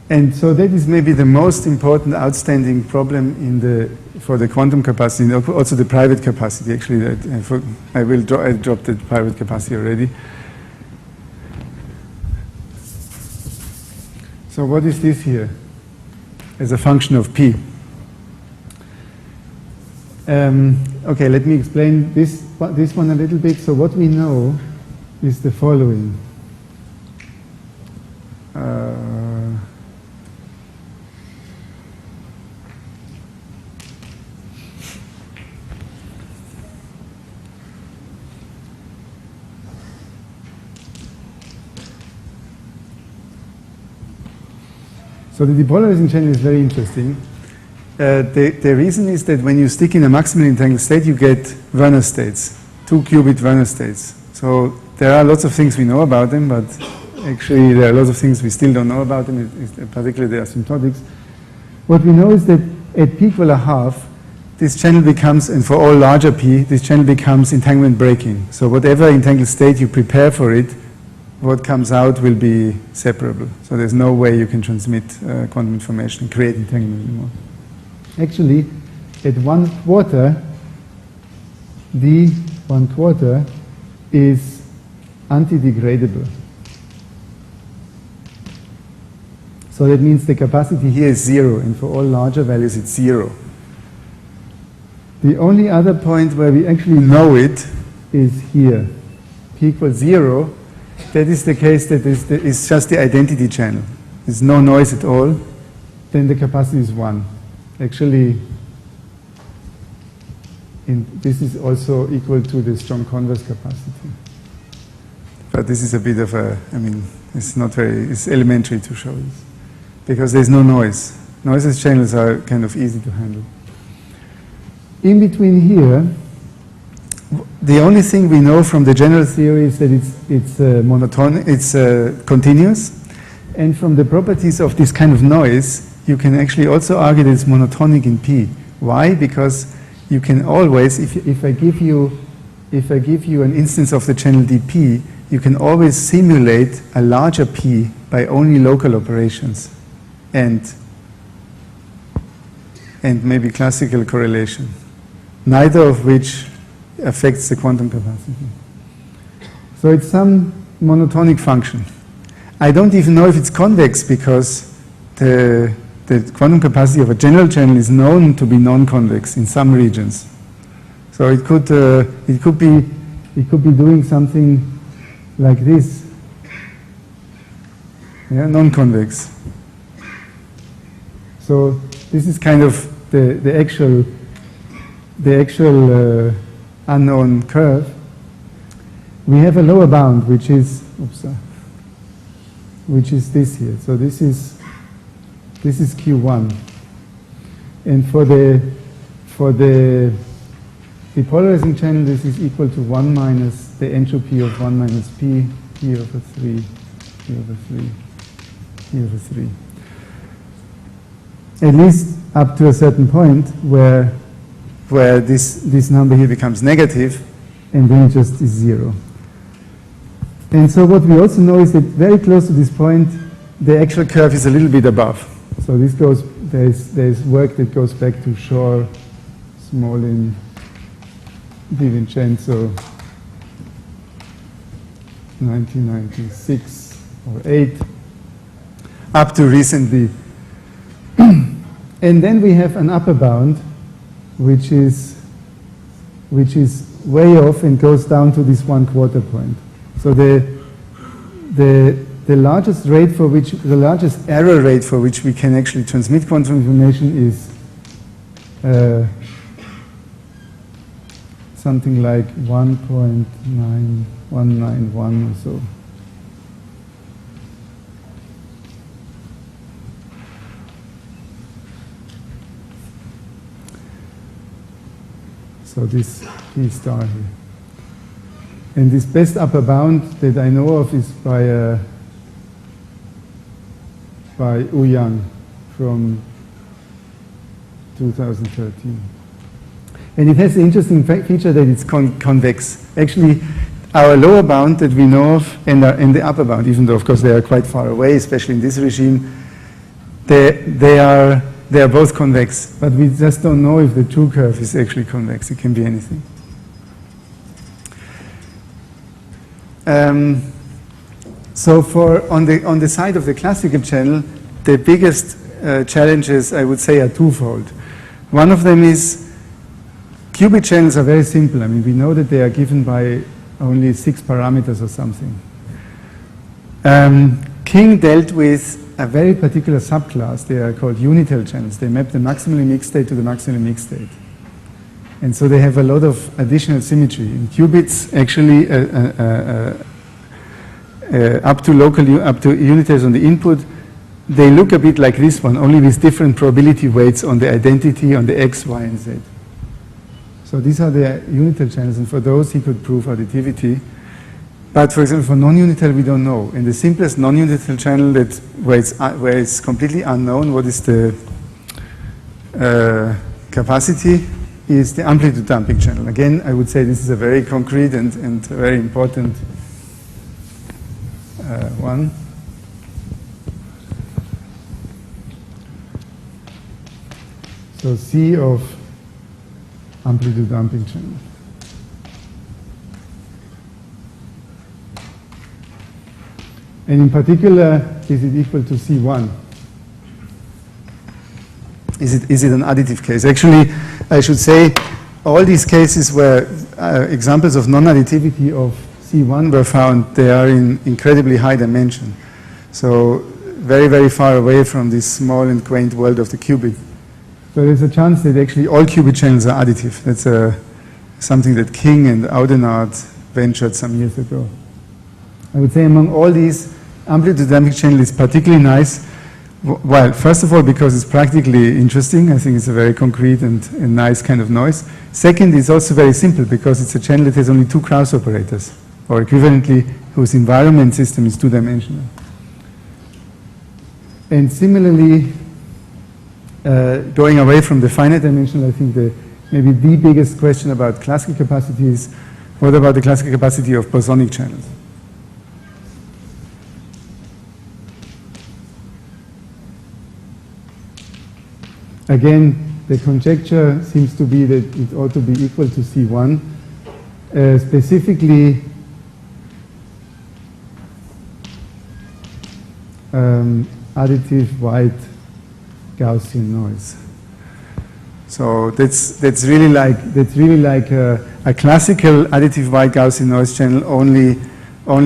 B: And so that is maybe the most important outstanding problem for the quantum capacity, and also the private capacity. Actually, I dropped the private capacity already. So what is this here as a function of p? Okay, let me explain this one a little bit. So what we know is the following. So the depolarizing channel is very interesting. The reason is that when you stick in a maximally entangled state, you get Werner states, 2-qubit Werner states. So there are lots of things we know about them, but actually there are lots of things we still don't know about them, particularly the asymptotics. What we know is that at p equal a half, this channel becomes, and for all larger p, this channel becomes entanglement breaking. So whatever entangled state you prepare for it, what comes out will be separable. So there's no way you can transmit quantum information and create entanglement anymore. Actually, at 1/4, d 1/4 is antidegradable. So that means the capacity here is 0, and for all larger values it's 0. The only other point where we actually know it is here. P equals 0. That is the case that is just the identity channel. There's no noise at all. Then the capacity is 1. Actually, this is also equal to the strong converse capacity. But this is a bit of a, it's not very, it's elementary to show this. Because there's no noise. Noiseless channels are kind of easy to handle. In between here, the only thing we know from the general theory is that it's monotonic, it's continuous, and from the properties of this kind of noise, you can actually also argue that it's monotonic in p. Why? Because you can always, if I give you an instance of the channel dp, you can always simulate a larger p by only local operations, and maybe classical correlation, neither of which affects the quantum capacity. So it's some monotonic function. I don't even know if it's convex because the quantum capacity of a general channel is known to be non-convex in some regions. So it could be doing something like this. Yeah, non-convex. So this is kind of the actual unknown curve. We have a lower bound, which is this here. So this is Q1, and for the depolarizing channel, this is equal to 1 minus the entropy of 1 minus p over 3, p over 3, p over 3. At least up to a certain point where this number here becomes negative, and then it just is 0. And so what we also know is that very close to this point, the actual curve is a little bit above. So this goes, there's work that goes back to Shor, Smolin, Di Vincenzo, 1996 or 8, up to recently. And then we have an upper bound, which is way off and goes down to this 1/4 point. So the largest rate for which, the largest error rate for which we can actually transmit quantum information is something like 1.9191 or so. So this P star here. And this best upper bound that I know of is by Wu Yang from 2013. And it has the interesting feature that it's convex. Actually, our lower bound that we know of and the upper bound, even though of course they are quite far away, especially in this regime, they are both convex, but we just don't know if the true curve is actually convex. It can be anything. So on the side of the classical channel, the biggest challenges, I would say, are twofold. One of them is qubit channels are very simple. I mean, we know that they are given by only 6 parameters or something. King dealt with a very particular subclass. They are called unital channels. They map the maximally mixed state to the maximally mixed state. And so they have a lot of additional symmetry. In qubits, actually, up to unitaries on the input, they look a bit like this one, only with different probability weights on the identity on the X, Y, and Z. So these are the unital channels, and for those he could prove additivity. But for example, for non-unital, we don't know. And the simplest non-unital channel where it's completely unknown what is the capacity is the amplitude damping channel. Again, I would say this is a very concrete and very important one. So C of amplitude damping channel. And in particular, is it equal to C1? Is it an additive case? Actually, I should say all these cases where examples of non-additivity of C1 were found, they are in incredibly high dimension. So very, very far away from this small and quaint world of the qubit. So there's a chance that actually all qubit channels are additive. That's something that King and Audenard ventured some years ago. I would say among all these, amplitude damping channel is particularly nice. Well, first of all, because it's practically interesting. I think it's a very concrete and nice kind of noise. Second, it's also very simple because it's a channel that has only 2 Krauss operators, or equivalently, whose environment system is 2-dimensional. And similarly, going away from the finite dimensional, I think maybe the biggest question about classical capacity is, what about the classical capacity of bosonic channels? Again, the conjecture seems to be that it ought to be equal to C1. Specifically, additive white Gaussian noise. So that's really like a classical additive white Gaussian noise channel. Only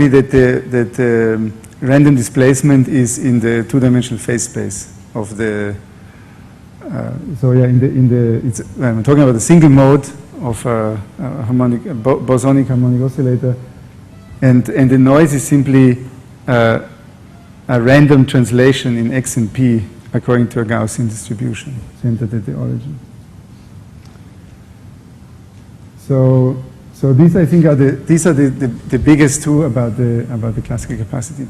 B: that the random displacement is in the 2-dimensional phase space of the. So yeah, I'm talking about a single mode of a bosonic harmonic oscillator, and the noise is simply a random translation in X and P according to a Gaussian distribution centered at the origin. So these I think are the biggest two about the classical capacity.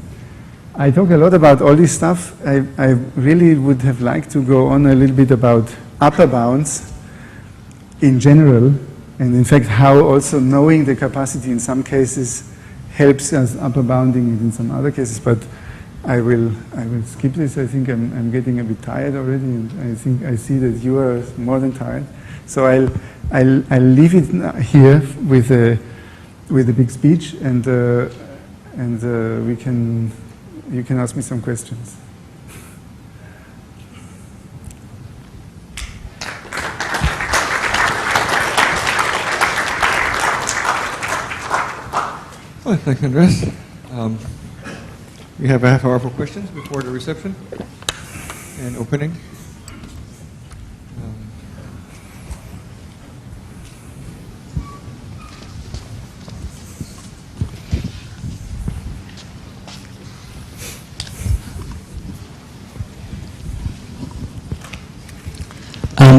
B: I talk a lot about all this stuff. I really would have liked to go on a little bit about upper bounds in general, and in fact how also knowing the capacity in some cases helps us upper bounding it in some other cases, but I will skip this. I think I'm getting a bit tired already, and I think I see that you are more than tired. So I'll leave it here with a big speech, and you can ask me some questions.
A: Well, thanks, Andreas. We have a half hour for questions before the reception and opening.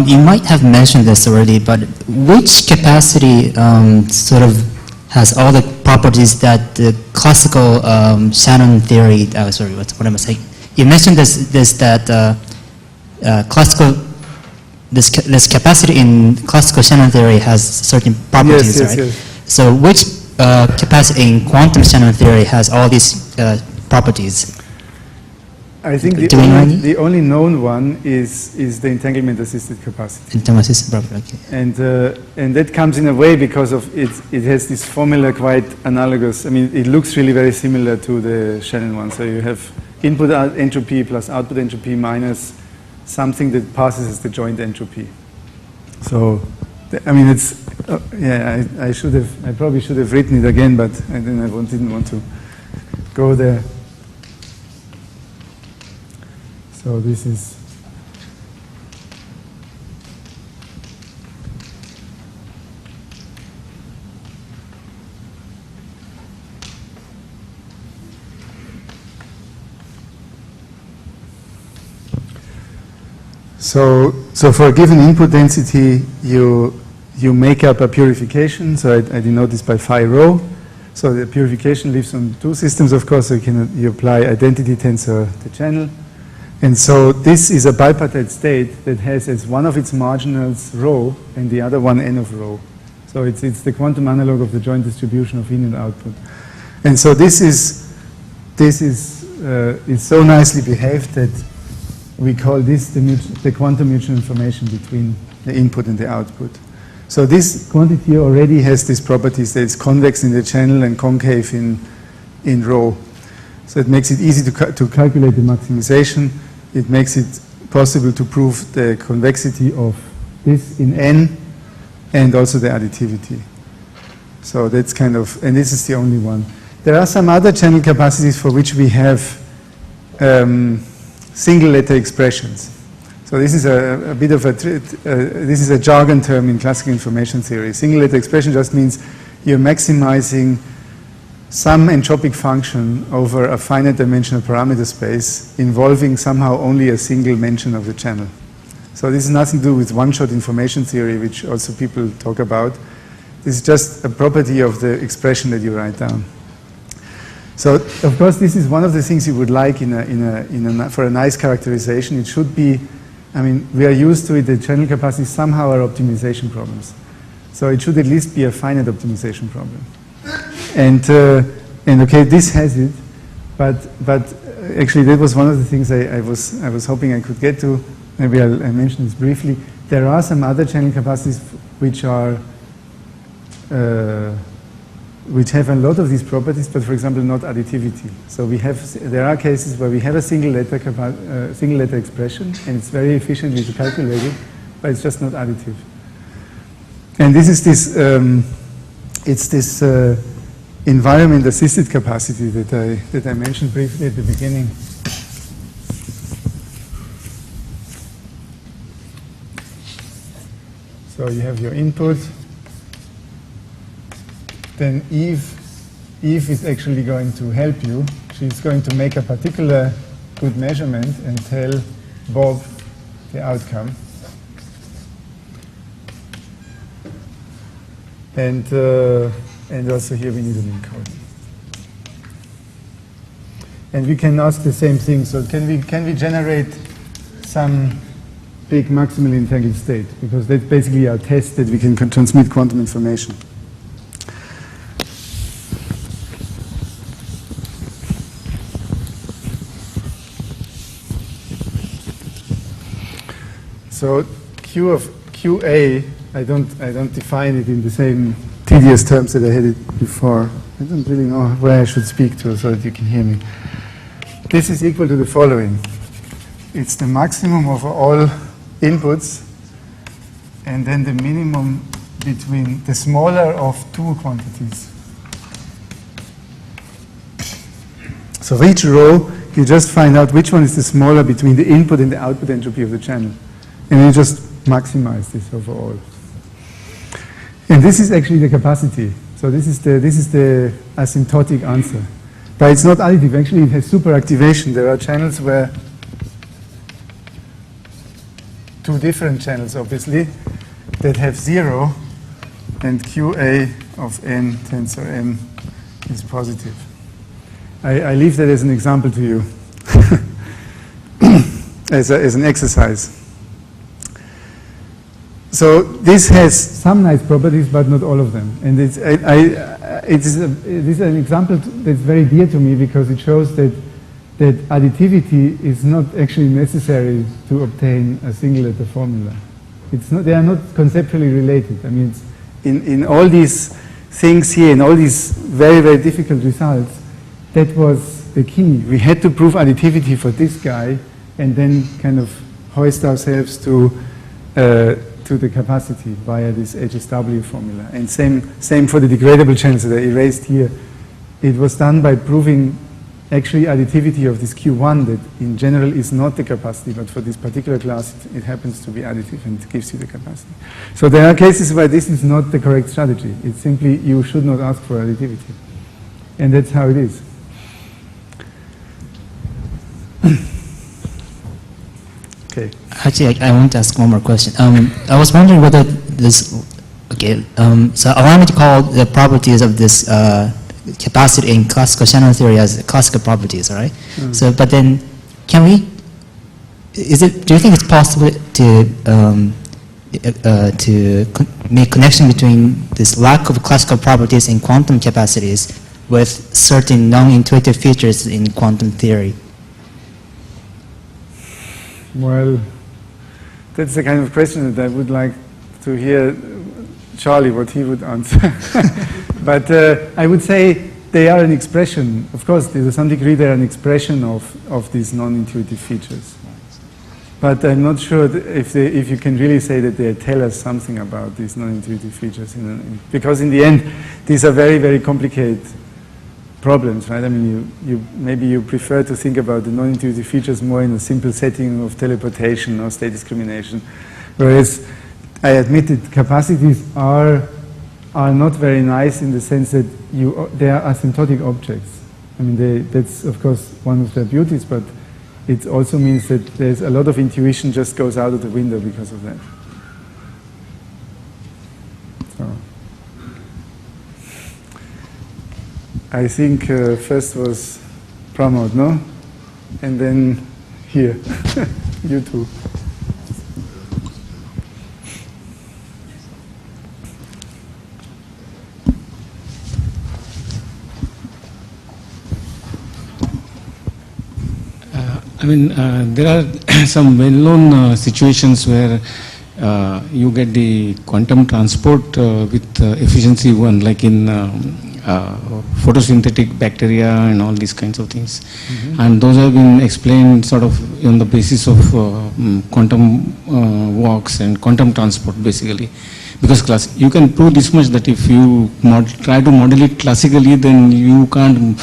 D: You might have mentioned this already, but which capacity sort of has all the properties that the classical Shannon theory, sorry, what am I saying? You mentioned this this capacity in classical Shannon theory has certain properties,
B: Yes,
D: right?
B: yes.
D: So which capacity in quantum Shannon theory has all these properties?
B: I think
D: Do we know any?
B: the only known one is the entanglement-assisted capacity.
D: Entanglement-assisted property, okay.
B: And that comes in a way because of it has this formula quite analogous. I mean, it looks really very similar to the Shannon one. So you have input entropy plus output entropy minus something that passes as the joint entropy. So, I mean, it's, yeah, I probably should have written it again, but then I didn't want to go there. So this is, so for a given input density, you make up a purification. So I denote this by phi rho. So the purification lives on two systems, of course. So you apply identity tensor the channel. And so this is a bipartite state that has as one of its marginals rho and the other one n of rho. So it's the quantum analog of the joint distribution of in and output. And so this is so nicely behaved that we call this the quantum mutual information between the input and the output. So this quantity already has these properties that it's convex in the channel and concave in rho. So it makes it easy to calculate the maximization. It makes it possible to prove the convexity of this in n and also the additivity. So that's kind of, and this is the only one. There are some other channel capacities for which we have single letter expressions. So this is a bit of this is a jargon term in classical information theory. Single letter expression just means you're maximizing some entropic function over a finite dimensional parameter space involving somehow only a single mention of the channel. So this has nothing to do with one-shot information theory, which also people talk about. This is just a property of the expression that you write down. So, of course, this is one of the things you would like for a nice characterization. It should be, I mean, we are used to it, the channel capacities somehow are optimization problems. So it should at least be a finite optimization problem. And okay, this has it, but actually that was one of the things I was hoping I could get to. Maybe I'll mention this briefly. There are some other channel capacities which are which have a lot of these properties, but for example not additivity. So there are cases where we have a single letter expression, and it's very efficiently to calculate it, but it's just not additive. And this is this. It's this environment-assisted capacity that I mentioned briefly at the beginning. So you have your input. Then Eve is actually going to help you. She's going to make a particular good measurement and tell Bob the outcome. And also here we need an encoding. And we can ask the same thing. So can we generate some big maximally entangled state? Because that's basically our test that we can transmit quantum information. So Q of QA, I don't define it in the same tedious terms that I had it before. I don't really know where I should speak to so that you can hear me. This is equal to the following. It's the maximum of all inputs and then the minimum between the smaller of two quantities. So for each row, you just find out which one is the smaller between the input and the output entropy of the channel. And you just maximize this overall. And this is actually the capacity. So this is the asymptotic answer. But it's not additive. Actually, it has superactivation. There are channels where two different channels, obviously, that have 0, and QA of n tensor n is positive. I leave that as an example to you, as an exercise. So this has some nice properties, but not all of them. And this is an example that's very dear to me because it shows that additivity is not actually necessary to obtain a single letter formula. It's not, they are not conceptually related. I mean, in all these things here, in all these very, very difficult results, that was the key. We had to prove additivity for this guy and then kind of hoist ourselves to the capacity via this HSW formula. And same for the degradable channels that I erased here. It was done by proving actually additivity of this Q1 that in general is not the capacity, but for this particular class it happens to be additive and it gives you the capacity. So there are cases where this is not the correct strategy. It's simply you should not ask for additivity. And that's how it is. Okay.
D: Actually, I want to ask one more question. I was wondering whether this, okay, so allow me to call the properties of this capacity in classical Shannon theory as classical properties, all right? So, but then, can we, do you think it's possible to make connection between this lack of classical properties in quantum capacities with certain non-intuitive features in quantum theory?
B: Well, that's the kind of question that I would like to hear Charlie, what he would answer. But I would say they are an expression. Of course, to some degree, they are an expression of these non-intuitive features. But I'm not sure if you can really say that they tell us something about these non-intuitive features. Because in the end, these are very, very complicated problems, right? I mean, maybe you prefer to think about the non-intuitive features more in a simple setting of teleportation or state discrimination, whereas I admit that capacities are not very nice in the sense that they are asymptotic objects. I mean, that's of course one of their beauties, but it also means that there's a lot of intuition just goes out of the window because of that. So. I think first was Pramod, no? And then here, you too.
E: I mean, there are some well-known situations where you get the quantum transport with efficiency 1, like in photosynthetic bacteria and all these kinds of things. And those have been explained sort of on the basis of quantum walks and quantum transport, basically. Because you can prove this much, that if you try to model it classically, then you can't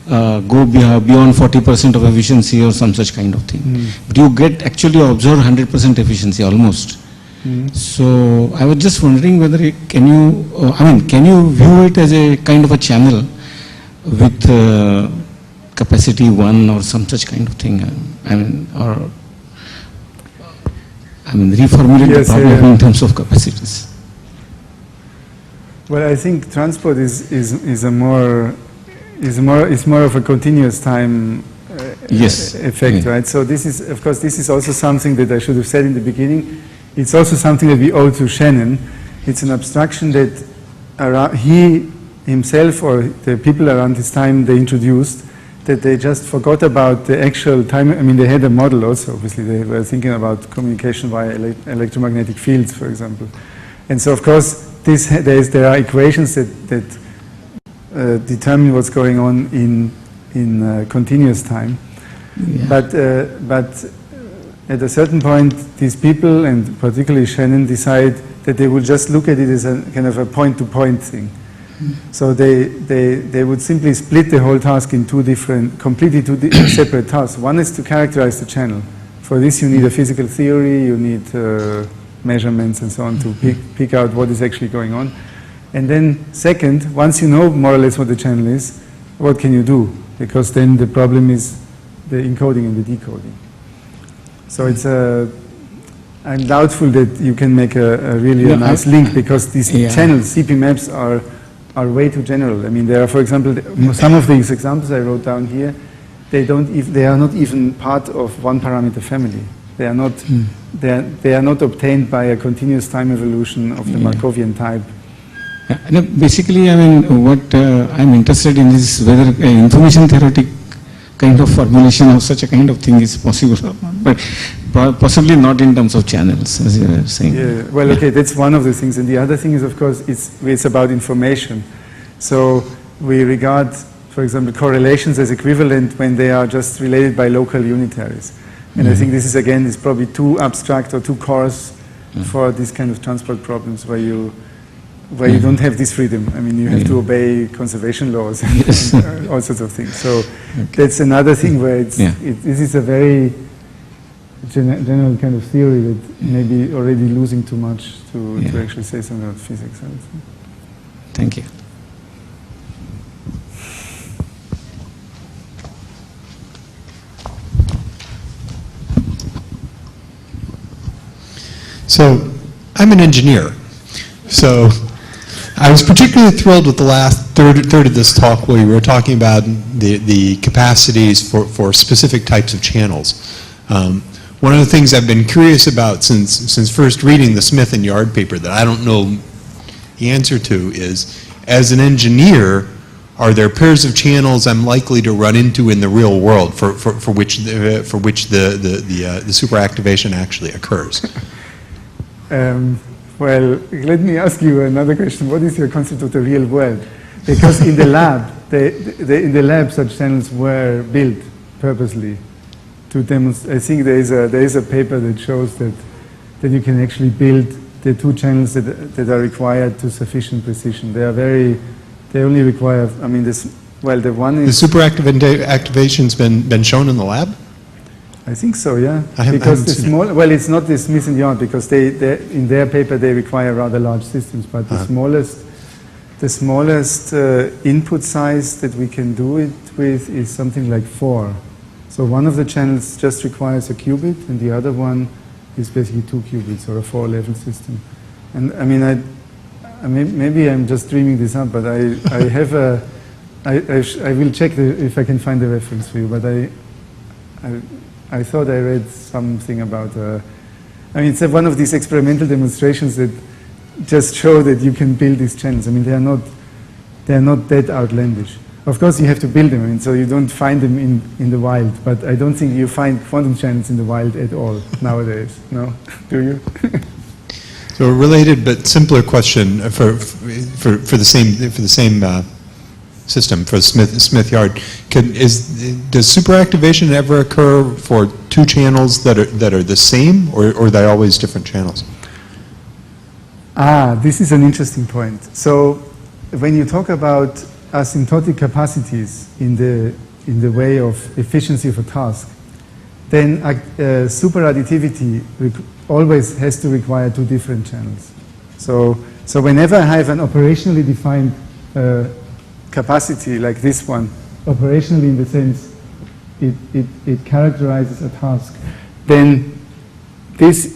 E: go beyond 40% of efficiency or some such kind of thing. But you get actually observe 100% efficiency almost. So I was just wondering whether can you view it as a kind of a channel with capacity 1 or some such kind of thing? Reformulate the problem in terms of capacities.
B: Well, I think transport is more of a continuous time effect, right? So this is, of course, this is also something that I should have said in the beginning. It's also something that we owe to Shannon. It's an abstraction that he himself or the people around his time they introduced, that they just forgot about the actual time. I mean, they had a model also, obviously. They were thinking about communication via electromagnetic fields, for example. And so, of course, there are equations that determine what's going on in continuous time. Yeah. But at a certain point, these people, and particularly Shannon, decide that they would just look at it as a kind of a point-to-point thing. So they would simply split the whole task in completely two separate tasks. One is to characterize the channel. For this, you need a physical theory, you need measurements and so on to pick out what is actually going on. And then second, once you know more or less what the channel is, what can you do? Because then the problem is the encoding and the decoding. So it's I'm doubtful that you can make a really a nice link, because these channels, CP maps, are way too general. I mean, there are, for example, some of these examples I wrote down here, they are not even part of one parameter family. They are not, they are not obtained by a continuous time evolution of the Markovian type.
E: No, basically, I mean, what I'm interested in is whether information theoretic kind of formulation of such a kind of thing is possible or not, but possibly not in terms of channels, as you were saying.
B: Yeah, well, okay, that's one of the things. And the other thing is, of course, it's about information. So we regard, for example, correlations as equivalent when they are just related by local unitaries. And I think this is, again, is probably too abstract or too coarse for this kind of transport problems where you don't have this freedom. I mean, you have to obey conservation laws and all sorts of things. So that's another thing where this is a very general kind of theory that maybe already losing too much to actually say something about physics, I would say.
E: Thank you.
F: So, I'm an engineer. So, I was particularly thrilled with the last third of this talk where you were talking about the capacities for specific types of channels. One of the things I've been curious about since first reading the Smith and Yard paper that I don't know the answer to is, as an engineer, are there pairs of channels I'm likely to run into in the real world for which the superactivation actually occurs?
B: Well, let me ask you another question. What is your concept of the real world? Because in the lab, in the lab, such channels were built purposely to demonstrate. I think there is a paper that shows that you can actually build the two channels that are required to sufficient precision. They only require. I mean, the one is
F: the superactivation's been shown in the lab.
B: I think so, yeah.
F: Because the small,
B: well, it's not the Smith and Yard, because in their paper they require rather large systems, but the smallest input size that we can do it with is something like 4. So one of the channels just requires a qubit, and the other one is basically 2 qubits, or a 4-level system. And I mean, maybe I'm just dreaming this up, but I have I will check if I can find the reference for you, but I thought I read something about, I mean, it's one of these experimental demonstrations that just show that you can build these channels. I mean, they are not that outlandish. Of course, you have to build them, I mean, so you don't find them in the wild, but I don't think you find quantum channels in the wild at all nowadays, no? Do you?
F: So a related but simpler question for the same system for Smith Yard. Does superactivation ever occur for two channels that are the same, or are they always different channels?
B: This is an interesting point. So when you talk about asymptotic capacities in the way of efficiency of a task, then superadditivity always has to require two different channels. So whenever I have an operationally defined capacity like this one, operationally in the sense it characterizes a task, then this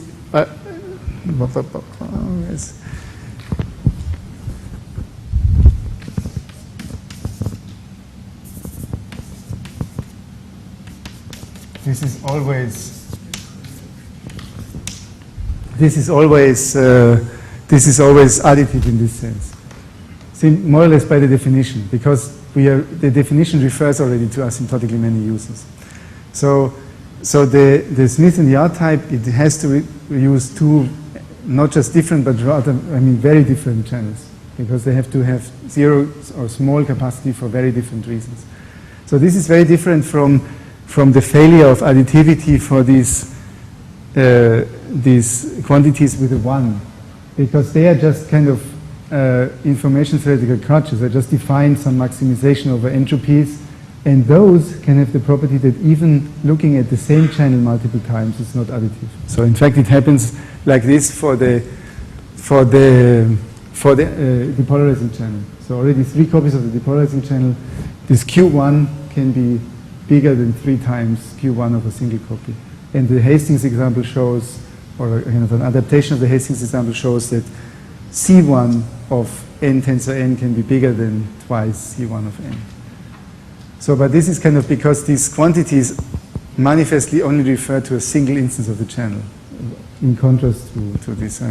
B: yes. This is always additive in this sense. More or less by the definition, because the definition refers already to asymptotically many uses. So the Smith and Yard type, it has to use two, not just different, but rather, I mean, very different channels, because they have to have zero or small capacity for very different reasons. So this is very different from the failure of additivity for these quantities with a 1, because they are just kind of information theoretical crutches. I just define some maximization over entropies, and those can have the property that even looking at the same channel multiple times is not additive. So in fact, it happens like this for the depolarizing channel. So already 3 copies of the depolarizing channel. This Q1 can be bigger than 3 times Q1 of a single copy. And the Hastings example shows or kind of an adaptation of the Hastings example shows that C1 of n tensor n can be bigger than twice C1 of n. So, but this is kind of because these quantities manifestly only refer to a single instance of the channel, in contrast to this.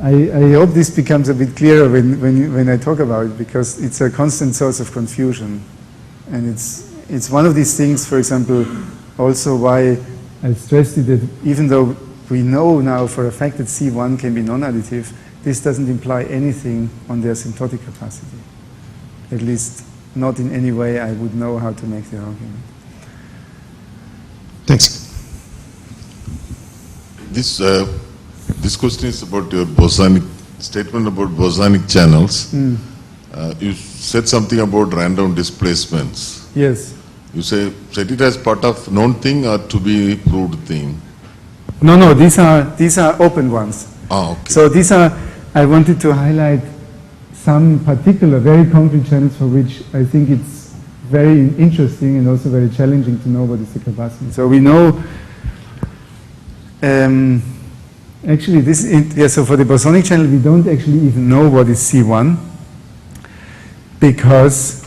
B: I hope this becomes a bit clearer when I talk about it, because it's a constant source of confusion. And it's one of these things, for example, also why I stressed it that even though we know now for a fact that C1 can be non-additive, this doesn't imply anything on the asymptotic capacity. At least not in any way I would know how to make the argument.
F: Thanks.
G: This question is about your bosonic statement about bosonic channels. You said something about random displacements.
B: Yes.
G: You said it as part of known thing or to be proved thing?
B: No, these are open ones.
G: Ah, okay.
B: So these are, I wanted to highlight some particular, very concrete channels for which I think it's very interesting and also very challenging to know what is the capacity. So we know, actually so for the bosonic channel we don't actually even know what is C1, because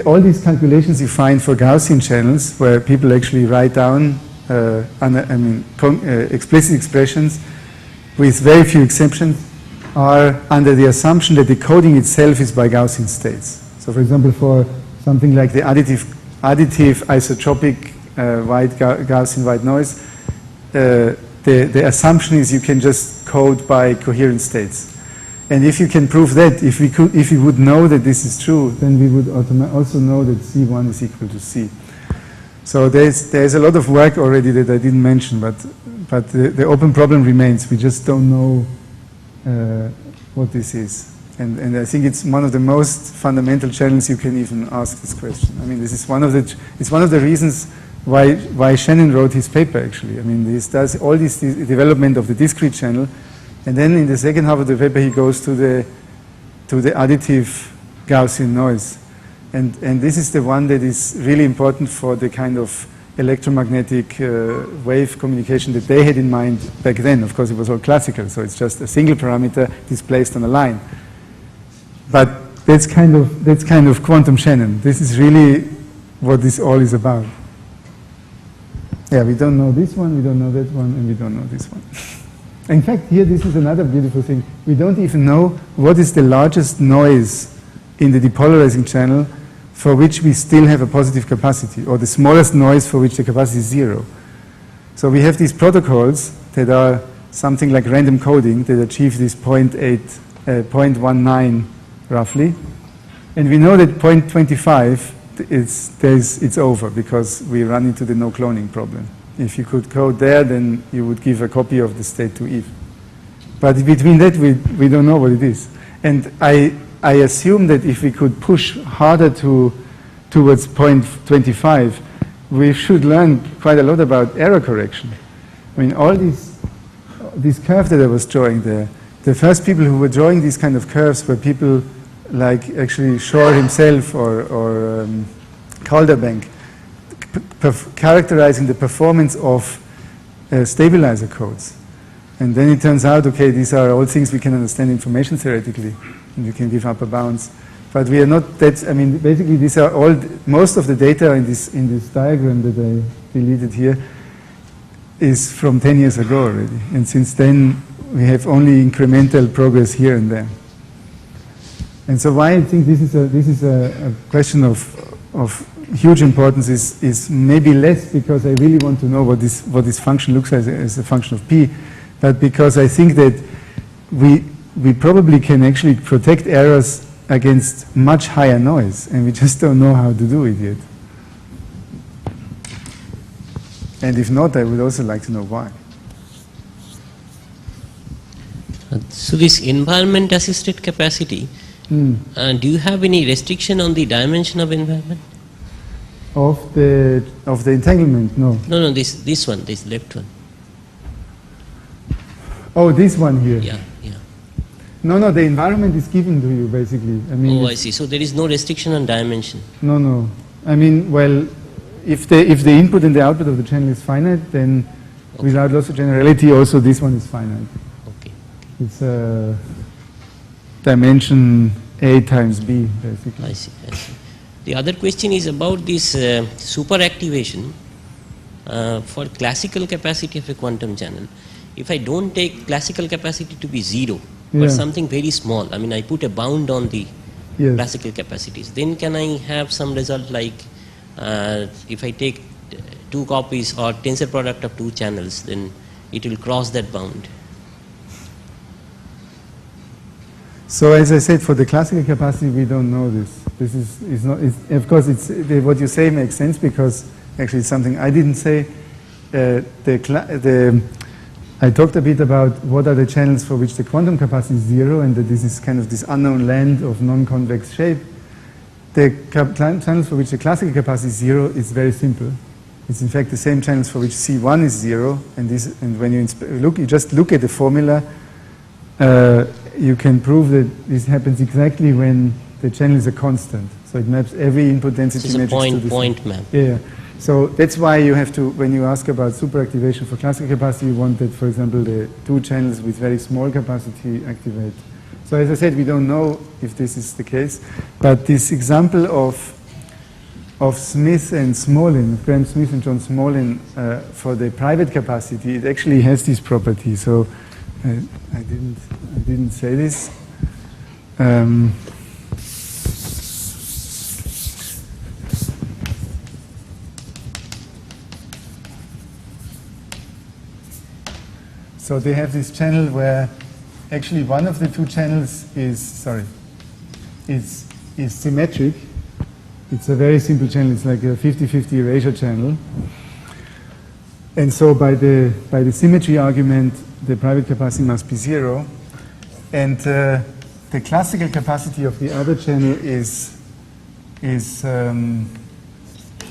B: all these calculations you find for Gaussian channels, where people actually write down explicit expressions with very few exceptions, are under the assumption that the coding itself is by Gaussian states. So for example, for something like the additive isotropic Gaussian white noise, the assumption is you can just code by coherent states. And if you can prove that, if we would know that this is true, then we would also know that C1 is equal to C. So there's a lot of work already that I didn't mention, but the open problem remains. We just don't know what this is. And I think it's one of the most fundamental challenges you can even ask this question. I mean, this is it's one of the reasons why Shannon wrote his paper, actually. I mean, this does all this development of the discrete channel, and then in the second half of the paper he goes to the additive Gaussian noise. And this is the one that is really important for the kind of electromagnetic wave communication that they had in mind back then. Of course, it was all classical, so it's just a single parameter displaced on a line. But that's kind of quantum Shannon. This is really what this all is about. Yeah, we don't know this one, we don't know that one, and we don't know this one. In fact, here this is another beautiful thing. We don't even know what is the largest noise in the depolarizing channel for which we still have a positive capacity, or the smallest noise for which the capacity is 0. So we have these protocols that are something like random coding that achieve this 0.19 roughly, and we know that 0.25 it's over, because we run into the no cloning problem. If you could code there, then you would give a copy of the state to Eve. But between that, we don't know what it is. And I assume that if we could push harder towards 0.25, we should learn quite a lot about error correction. I mean, all this curve that I was drawing there, the first people who were drawing these kind of curves were people like actually Shor himself or Calderbank, characterizing the performance of stabilizer codes. And then it turns out, okay, these are all things we can understand information theoretically, and we can give upper bounds. But we are not that, I mean, basically these are all, most of the data in this diagram that I deleted here is from 10 years ago already. And since then, we have only incremental progress here and there. And so why I think this is a question of huge importance is maybe less because I really want to know what this function looks like as a function of p, but because I think that we probably can actually protect errors against much higher noise, and we just don't know how to do it yet. And if not, I would also like to know why.
H: So this environment assisted capacity, do you have any restriction on the dimension of environment?
B: Of the entanglement, no.
H: No, this one, this left one.
B: Oh, this one here.
H: Yeah.
B: No, the environment is given to you basically. I mean,
H: I see. So there is no restriction on dimension.
B: No. I mean, well, if the input and the output of the channel is finite, then Without loss of generality, also this one is finite.
H: Okay.
B: It's dimension A times B, basically.
H: I see. The other question is about this superactivation for classical capacity of a quantum channel. If I don't take classical capacity to be 0,
B: Yeah.
H: but something very small, I mean I put a bound on the
B: Yes.
H: classical capacities, then can I have some result like if I take 2 copies or tensor product of 2 channels, then it will cross that bound?
B: So as I said, for the classical capacity, we don't know this. This is not. Of course, what you say makes sense because actually it's something I didn't say. I talked a bit about what are the channels for which the quantum capacity is 0, and that this is kind of this unknown land of non-convex shape. The channels for which the classical capacity is 0 is very simple. It's in fact the same channels for which C1 is 0, and when you just look at the formula, you can prove that this happens exactly when the channel is a constant. So it maps every input density
H: It's a
B: matrix to the
H: point map.
B: Yeah. So that's why you have to, when you ask about superactivation for classical capacity, you want that, for example, the 2 channels with very small capacity activate. So as I said, we don't know if this is the case, but this example of Smith and Smolin, Graham Smith and John Smolin, for the private capacity, it actually has this property. So I didn't say this. So they have this channel where actually one of the 2 channels is symmetric. It's a very simple channel. It's like a 50-50 erasure channel. And so by the symmetry argument, the private capacity must be 0. And the classical capacity of the other channel is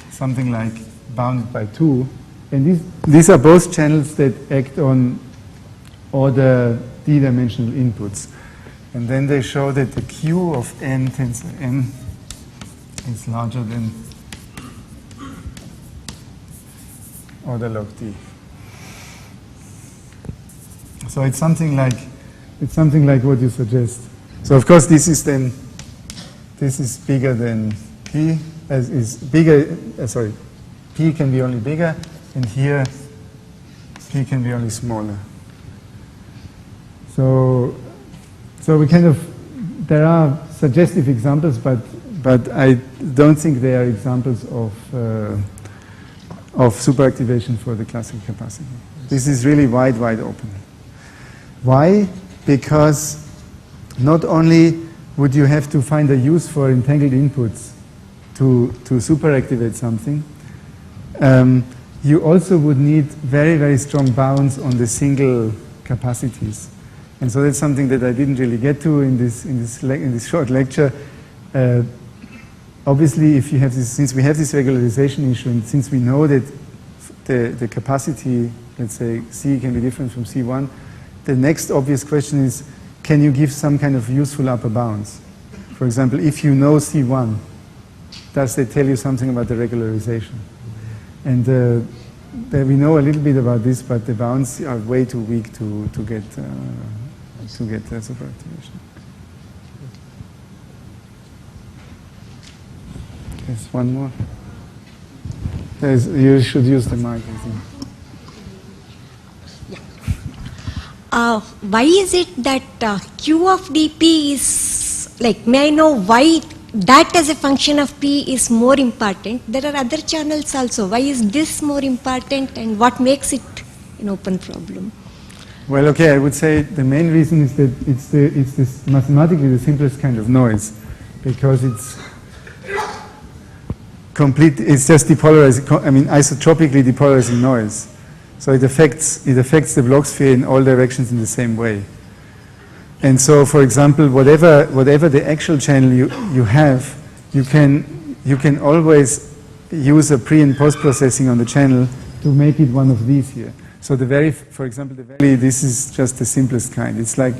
B: something like bounded by 2. And these are both channels that act on order d-dimensional inputs. And then they show that the Q of n tensor n is larger than order log d. So it's something like what you suggest. So of course this is bigger than p, p can be only bigger, and here p can be only smaller. So we there are suggestive examples, but I don't think they are examples of superactivation for the classical capacity. This is really wide open. Why? Because not only would you have to find a use for entangled inputs to superactivate something, you also would need very strong bounds on the single capacities. And so that's something that I didn't really get to in this short lecture. Obviously, if you have this, since we have this regularization issue, and since we know that the capacity, let's say C can be different from C1, the next obvious question is, can you give some kind of useful upper bounds? For example, if you know C1, does that tell you something about the regularization? And we know a little bit about this, but the bounds are way too weak to get superactivation. There's one more. You should use the mic, I think.
I: Why is it that Q of dp is, like, may I know why that as a function of P is more important? There are other channels also. Why is this more important, and what makes it an open problem?
B: Well, okay, I would say the main reason is that it's this mathematically the simplest kind of noise, because it's it's just depolarizing, isotropically depolarizing noise. So it affects the Bloch sphere in all directions in the same way. And so, for example, whatever the actual channel you have, you can always use a pre and post processing on the channel to make it one of these here. So for example, this is just the simplest kind. It's like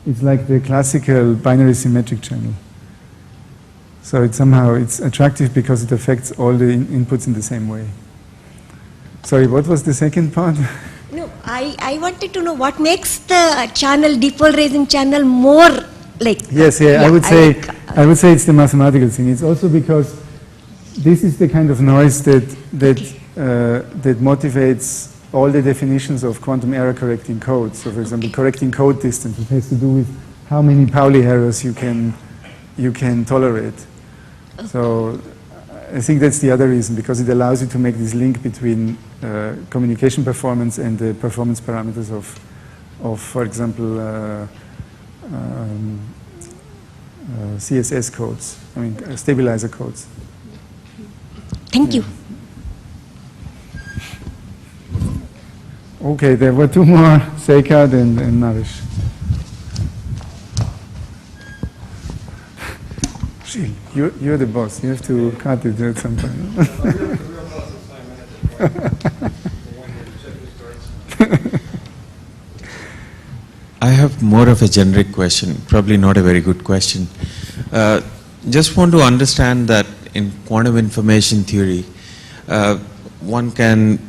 B: the classical binary symmetric channel. So it's attractive because it affects all the inputs in the same way. Sorry, what was the second part?
I: No, I wanted to know what makes the channel, depolarizing channel, more like...
B: Yes, I would say it's the mathematical thing. It's also because this is the kind of noise that motivates all the definitions of quantum error correcting code. So, for example, correcting code distance, it has to do with how many Pauli errors you can tolerate. So, I think that's the other reason, because it allows you to make this link between communication performance and the performance parameters of for example, CSS codes, stabilizer codes.
I: Thank you.
B: Okay, there were two more, Sekad and Naresh. You're the boss. You have to cut it at some point.
J: I have more of a generic question, probably not a very good question. Just want to understand that in quantum information theory, one can,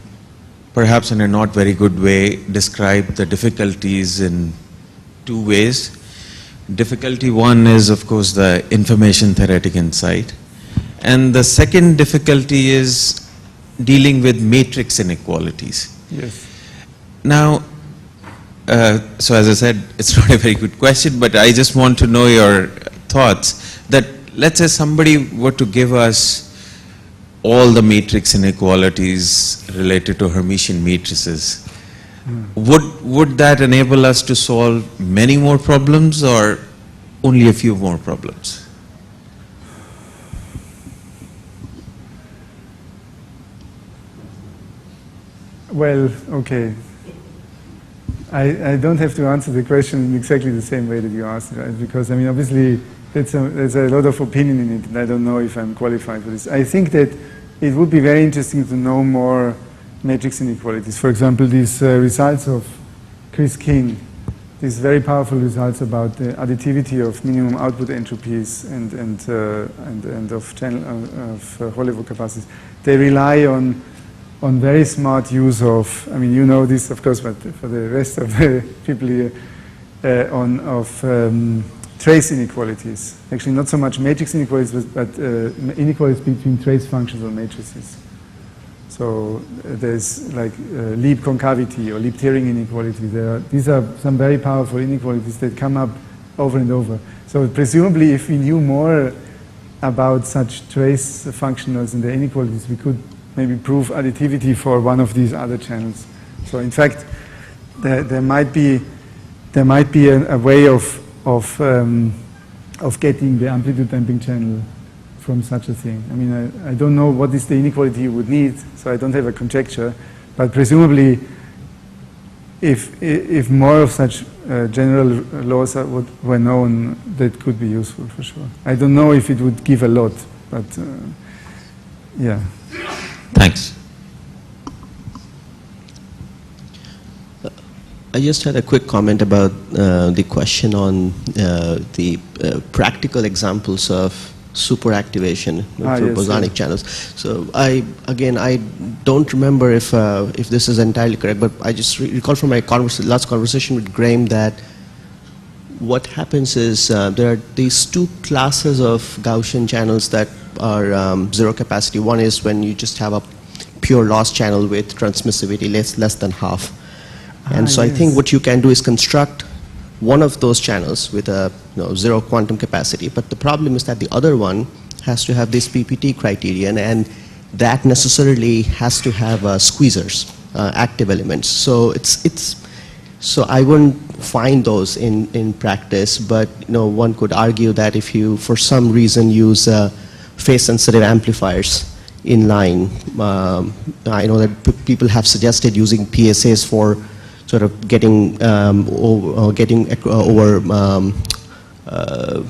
J: perhaps in a not very good way, describe the difficulties in two ways. Difficulty one is, of course, the information theoretic insight. And the second difficulty is dealing with matrix inequalities.
B: Yes.
J: Now, so as I said, it's not a very good question, but I just want to know your thoughts that let's say somebody were to give us all the matrix inequalities related to Hermitian matrices. Would that enable us to solve many more problems or only a few more problems?
B: Well, okay. I don't have to answer the question in exactly the same way that you asked it, right? Because, obviously, there's a lot of opinion in it, and I don't know if I'm qualified for this. I think that it would be very interesting to know more matrix inequalities. For example, these results of Chris King, these very powerful results about the additivity of minimum output entropies and of channel of Hall-level capacities. They rely on very smart use of, you know this of course, but for the rest of the people here, trace inequalities. Actually, not so much matrix inequalities, but inequalities between trace functions or matrices. So there's like leap concavity or leap tearing inequality. These are some very powerful inequalities that come up over and over. So presumably, if we knew more about such trace functionals and the inequalities, we could maybe prove additivity for one of these other channels. So in fact, there might be a way of getting the amplitude damping channel from such a thing. I don't know what is the inequality you would need, so I don't have a conjecture. But presumably, if more of such general laws were known, that could be useful for sure. I don't know if it would give a lot, but yeah.
J: Thanks.
K: I just had a quick comment about the question on the practical examples of superactivation through bosonic channels. So I don't remember if this is entirely correct, but I just recall from my last conversation with Graham that what happens is there are these two classes of Gaussian channels that are zero capacity. One is when you just have a pure loss channel with transmissivity less than half. And so I think what you can do is construct one of those channels with a zero quantum capacity, but the problem is that the other one has to have this PPT criterion, and that necessarily has to have squeezers, active elements. So so I wouldn't find those in practice, but one could argue that if you for some reason use phase sensitive amplifiers in line, I know that people have suggested using PSAs for sort of getting over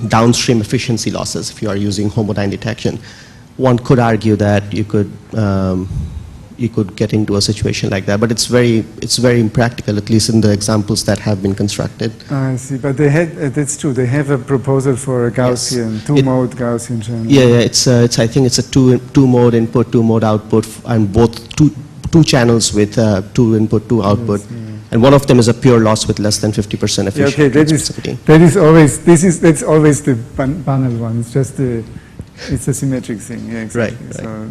K: downstream efficiency losses if you are using homodyne detection. One could argue that you could get into a situation like that, but it's very impractical, at least in the examples that have been constructed.
B: I see, but they had that's true. They have a proposal for a Gaussian two-mode Gaussian channel.
K: Yeah, I think it's a two-mode input, two-mode output, and both two channels with two input, two output.
B: Yes, yeah.
K: And one of them is a pure loss with less than 50%
B: Yeah,
K: efficiency.
B: okay, that's always the banal one. It's just it's a symmetric thing. Yeah, exactly.
K: Right.
B: So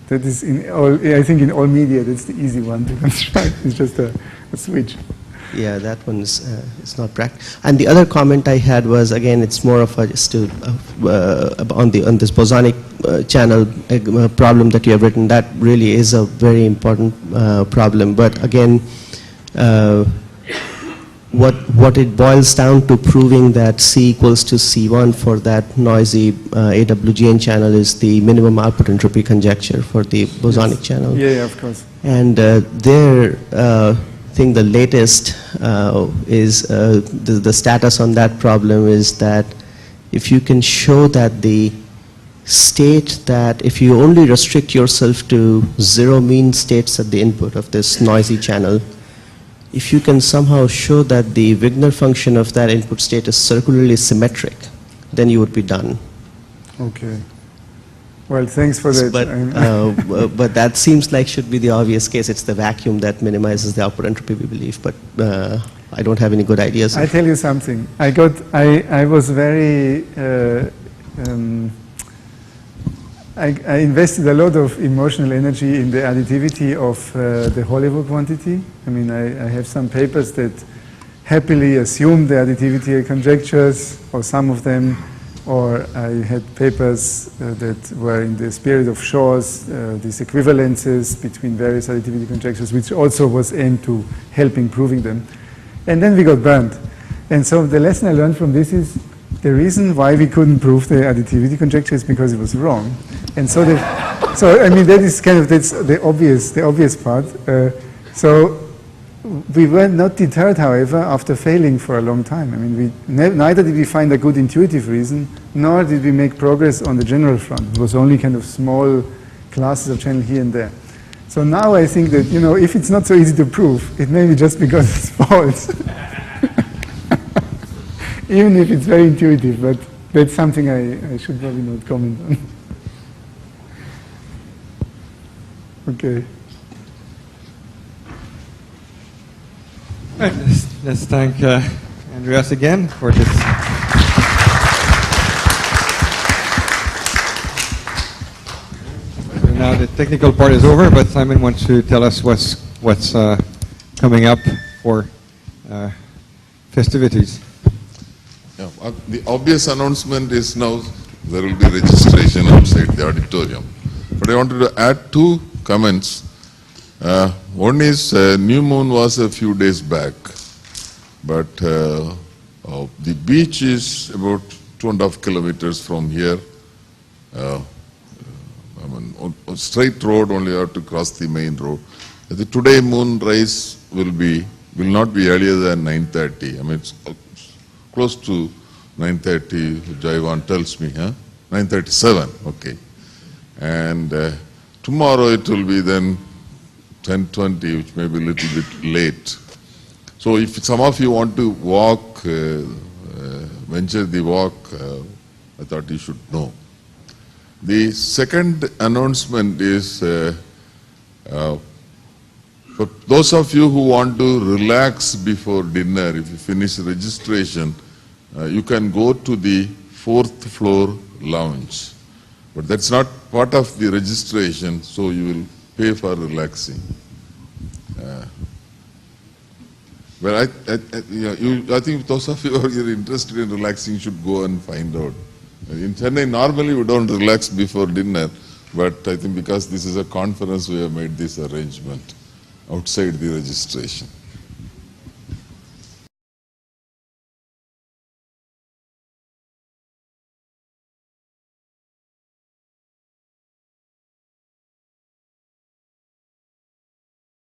B: that is I think in all media, that's the easy one to construct. It's just a switch.
K: Yeah, that one is it's not practical. And the other comment I had was, again, it's more of a just to on this bosonic channel problem that you have written. That really is a very important problem. But again, what it boils down to proving that C equals to C1 for that noisy AWGN channel is the minimum output entropy conjecture for the bosonic channel.
B: Yeah, of course.
K: And there, I think the latest is the status on that problem is that if you can show that the state that if you only restrict yourself to zero mean states at the input of this noisy channel, if you can somehow show that the Wigner function of that input state is circularly symmetric, then you would be done.
B: Okay. Well, thanks for that.
K: But that seems like should be the obvious case. It's the vacuum that minimizes the output entropy, we believe. But I don't have any good ideas.
B: I tell you something. I was very. I invested a lot of emotional energy in the additivity of the Hollywood quantity. I mean, I have some papers that happily assume the additivity conjectures, or some of them, or I had papers that were in the spirit of Shaw's, these equivalences between various additivity conjectures, which also was aimed to helping proving them. And then we got burned. And so the lesson I learned from this is the reason why we couldn't prove the additivity conjecture is because it was wrong. And so, I mean, that is kind of that's the obvious part. So we were not deterred, however, after failing for a long time. I mean, neither did we find a good intuitive reason, nor did we make progress on the general front. It was only kind of small classes of channel here and there. So now I think that, you know, if it's not so easy to prove, it may be just because it's false. Even if it's very intuitive, but that's something I should probably not comment on. Okay.
A: Right, let's thank Andreas again for this. So now the technical part is over, but Simon wants to tell us what's coming up for festivities.
G: Yeah, the obvious announcement is now there will be registration outside the auditorium. But I wanted to add two comments. One is New Moon was a few days back, but the beach is about 2.5 kilometers from here. I mean, on straight road, only have to cross the main road. The today moonrise will not be earlier than 9:30. I mean, it's close to 9:30. Jaivan tells me, huh? 9:37. Okay, and tomorrow it will be then 10:20, which may be a little bit late. So if some of you want to walk, venture the walk, I thought you should know. The second announcement is for those of you who want to relax before dinner, if you finish registration, you can go to the 4th floor lounge. But that's not part of the registration, so you will pay for relaxing. Well, I think those of you who are interested in relaxing should go and find out. In Chennai, normally we don't relax before dinner, but I think because this is a conference, we have made this arrangement outside the registration.